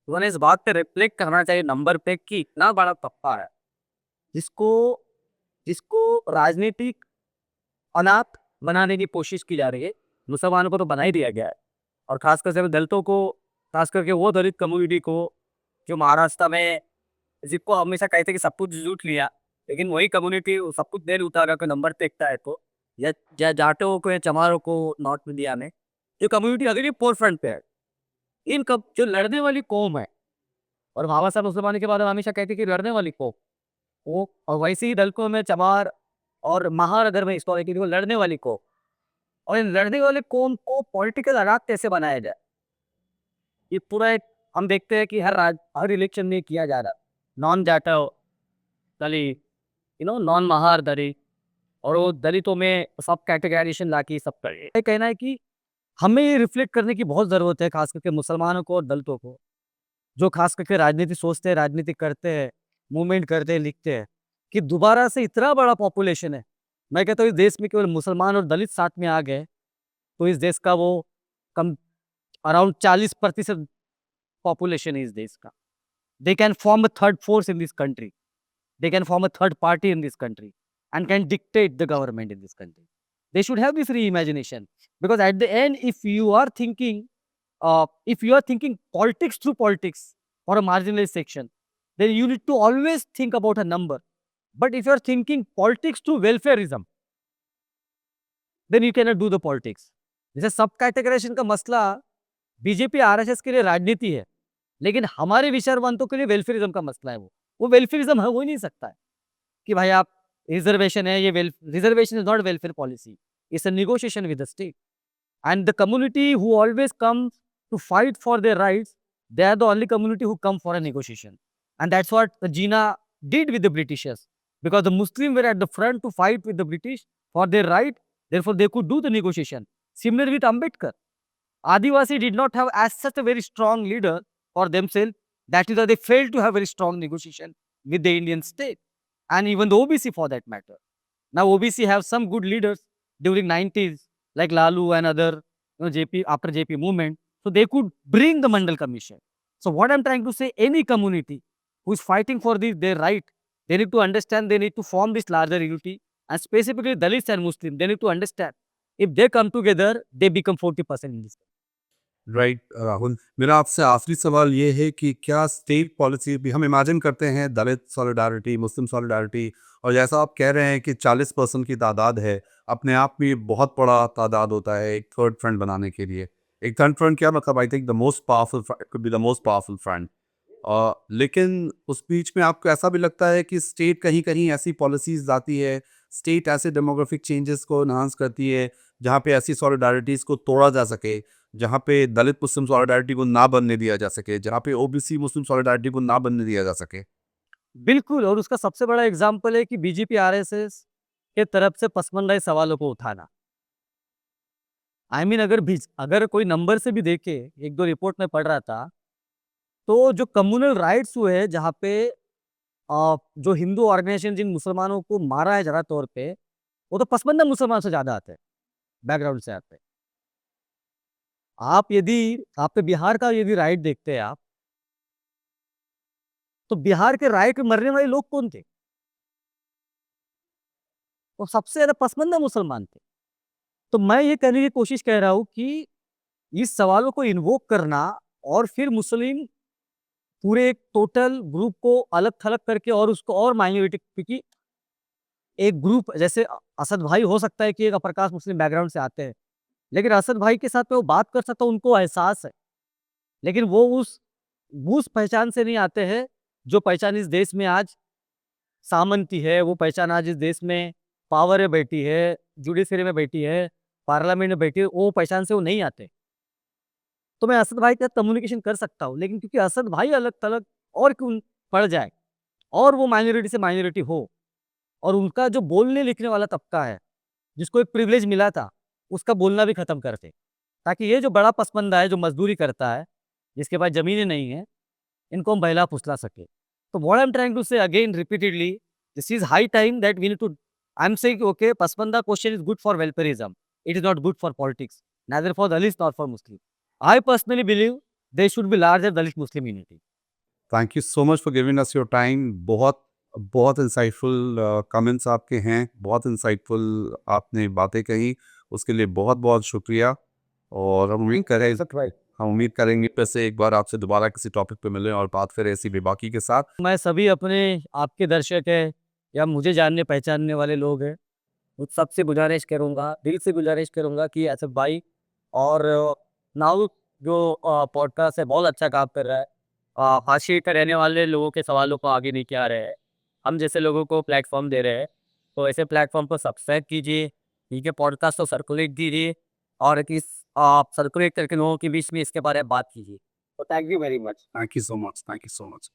उन्हें इस बात पे रिफ्लेक्ट करना चाहिए नंबर पे कि इतना बड़ा तबका है, जिसको जिसको राजनीतिक अनाथ बनाने की कोशिश की जा रही है। मुसलमानों को तो बना ही दिया गया है और खासकर से दलितों को, खास करके वो दलित कम्युनिटी को जो महाराष्ट्र में जिसको हमेशा कहते हैं कि सब कुछ लूट लिया, लेकिन वही कम्युनिटी सब कुछ दे उतारा के नंबर देखता है तो या जाटों को या चमारों को नॉर्थ इंडिया में ये कम्युनिटी अभी भी फोर फ्रंट पे है। इन कब जो लड़ने वाली कौम है और बाबा साहब मुसलमानी के बारे में हमेशा कहते हैं कि लड़ने वाली कौम वो, और वैसे ही दलकों में चमार और महार अगर मैं इसको वो लड़ने वाली कौम और इन लड़ने वाले कौम को पॉलिटिकल अनाथ कैसे बनाया जाए, ये पूरा एक हम देखते हैं कि हर इलेक्शन में किया जा रहा है। नॉन जाटो दलित, नॉन महार दलित और वो दलितों में सब कैटेगराइजेशन ला के सब कर कहना है कि हमें ये रिफ्लेक्ट करने की बहुत ज़रूरत है, खास करके मुसलमानों को और दलितों को, जो खास करके राजनीति सोचते हैं, राजनीति करते हैं, मूवमेंट करते हैं, लिखते हैं, कि दोबारा से इतना बड़ा पॉपुलेशन है। मैं कहता हूँ इस देश में केवल मुसलमान और दलित साथ में आ गए, तो इस देश का वो कम अराउंड 40% पॉपुलेशन है इस देश का। They can form a third force in this country. They can form a third party in this country and can dictate the government in this country. They should have this reimagination, because at the end, if you are thinking politics through politics for a marginalized section, then you need to always think about a number. But if you are thinking politics through welfareism, then you cannot do the politics. जैसे सब categorisation का मसला BJP RSS के लिए राजनीति है, लेकिन हमारे विचारवंतों के लिए वेलफेयरिज्म का मसला है। वो वेलफेयरिज्म हो ही नहीं सकता है कि भाई आप रिजर्वेशन है, ये reservation is not welfare policy, it's a negotiation with the state, and the community who always come to fight for their rights, they are the only community who come for a negotiation, and that's what Jinnah did with the britishers, because the Muslims were at the front to fight with the British for their right, therefore they could do the negotiation. Similar with Ambedkar. Adivasi did not have as such a very strong leader for themselves. That is why they failed to have very strong negotiation with the Indian state, and even the OBC for that matter. Now OBC have some good leaders during 90s like Lalu and other, JP after JP movement, so they could bring the Mandal Commission. So what I'm trying to say, any community who is fighting for their right, they need to understand, they need to form this larger unity, and specifically Dalits and Muslims, they need to understand, if they come together, they become 40% in this. Right Rahul, मेरा आपसे आखिरी सवाल ये है कि क्या state policy भी हम इमेजिन करते हैं दलित सॉलिडारिटी, मुस्लिम सॉलिडारिटी, और जैसा आप कह रहे हैं कि 40% की तादाद है, अपने आप में बहुत बड़ा तादाद होता है एक थर्ड फ्रंट बनाने के लिए। एक थर्ड फ्रंट क्या मतलब, I think the most powerful could be the most powerful front. लेकिन उस बीच में आपको ऐसा भी लगता है कि स्टेट कहीं कहीं ऐसी पॉलिसीज लाती है, स्टेट ऐसे डेमोग्राफिक चेंजेस को इन्हांस करती है जहाँ पे ऐसी सॉलिडारिटीज़ को तोड़ा जा सके, जहाँ पे दलित मुस्लिम सॉलिडारिटी को ना बनने दिया जा सके, जहाँ पे ओबीसी मुस्लिम सॉलिडारिटी को ना बनने दिया जा सके। बिल्कुल, और उसका सबसे बड़ा एग्जाम्पल है कि बीजेपी आरएसएस के तरफ से पसमानदा सवालों को उठाना। अगर कोई नंबर से भी देखे, एक दो रिपोर्ट में पढ़ रहा था, तो जो कम्युनल राइट्स हुए हैं, जहाँ पे जो हिंदू ऑर्गेनाइजेशन जिन मुसलमानों को मारा है ज़्यादा तौर पे, वो तो पसमानदा मुसलमान से ज़्यादा आते हैं, बैकग्राउंड से आते हैं। आप बिहार का यदि राइट देखते हैं आप, तो बिहार के राइट में मरने वाले लोग कौन थे? वो सबसे ज़्यादा पसमानदा मुसलमान थे। तो मैं ये कहने की कोशिश कर रहा हूँ कि इस सवालों को इन्वोक करना और फिर मुस्लिम पूरे एक टोटल ग्रुप को अलग-थलग करके और उसको और माइनॉरिटी, क्योंकि एक ग्रुप जैसे असद भाई हो सकता है कि एक अपर कास्ट मुस्लिम बैकग्राउंड से आते हैं, लेकिन असद भाई के साथ में वो बात कर सकता हूँ, उनको एहसास है। लेकिन वो उस पहचान से नहीं आते हैं, जो पहचान इस देश में आज सामंती है, वो पहचान आज इस देश में पावर में बैठी है, जुडिशरी में बैठी है, पार्लियामेंट में बैठी है, वो पहचान से वो नहीं आते। तो मैं असद भाई के साथ कम्युनिकेशन कर सकता हूँ, लेकिन क्योंकि असद भाई अलग-थलग और क्यों पड़ जाए, और वो माइनॉरिटी से माइनॉरिटी हो, और उनका जो बोलने लिखने वाला तबका है, जिसको एक प्रिविलेज मिला था, उसका बोलना भी खत्म कर दें, ताकि ये जो बड़ा पसमंदा है, जो मजदूरी करता है, जिसके पास ज़मीनें नहीं हैं, इनको हम बहला-फुसला सकें। तो what I am trying to say again repeatedly, this is high time that we need to, I am saying okay, Pasmanda question is good for welfarism, it is not good for politics, neither for Dalits nor for Muslim. I personally believe there should be larger Dalit Muslim unity. Thank you so much for giving us your time. बहुत बहुत insightful comments आपके हैं, बहुत insightful आपने बातें कही, उसके लिए बहुत बहुत शुक्रिया। और हम उम्मीद करेंगे फिर से एक बार आपसे दोबारा किसी टॉपिक पे मिलें और बात करें ऐसी बेबाकी के साथ। मैं सभी अपने आपके दर्शक हैं या मुझे जानने पहचानने वाले लोग हैं, उन सबसे गुजारिश करूँगा, दिल से गुजारिश करूँगा कि असद भाई और नाउ जो पॉडकास्ट है बहुत अच्छा काम कर रहा है। हाशिए पे रहने वाले लोगों के सवालों को आगे नहीं आ रहे हैं, हम जैसे लोगों को प्लेटफॉर्म दे रहे हैं, तो ऐसे प्लेटफॉर्म को सब्सक्राइब कीजिए, ठीक है, पॉडकास्ट को सर्कुलेट कीजिए, और इस सर्कुलेट करके लोगों के बीच में इसके बारे में बात कीजिए। तो thank you very much. Thank you so much, thank you so much.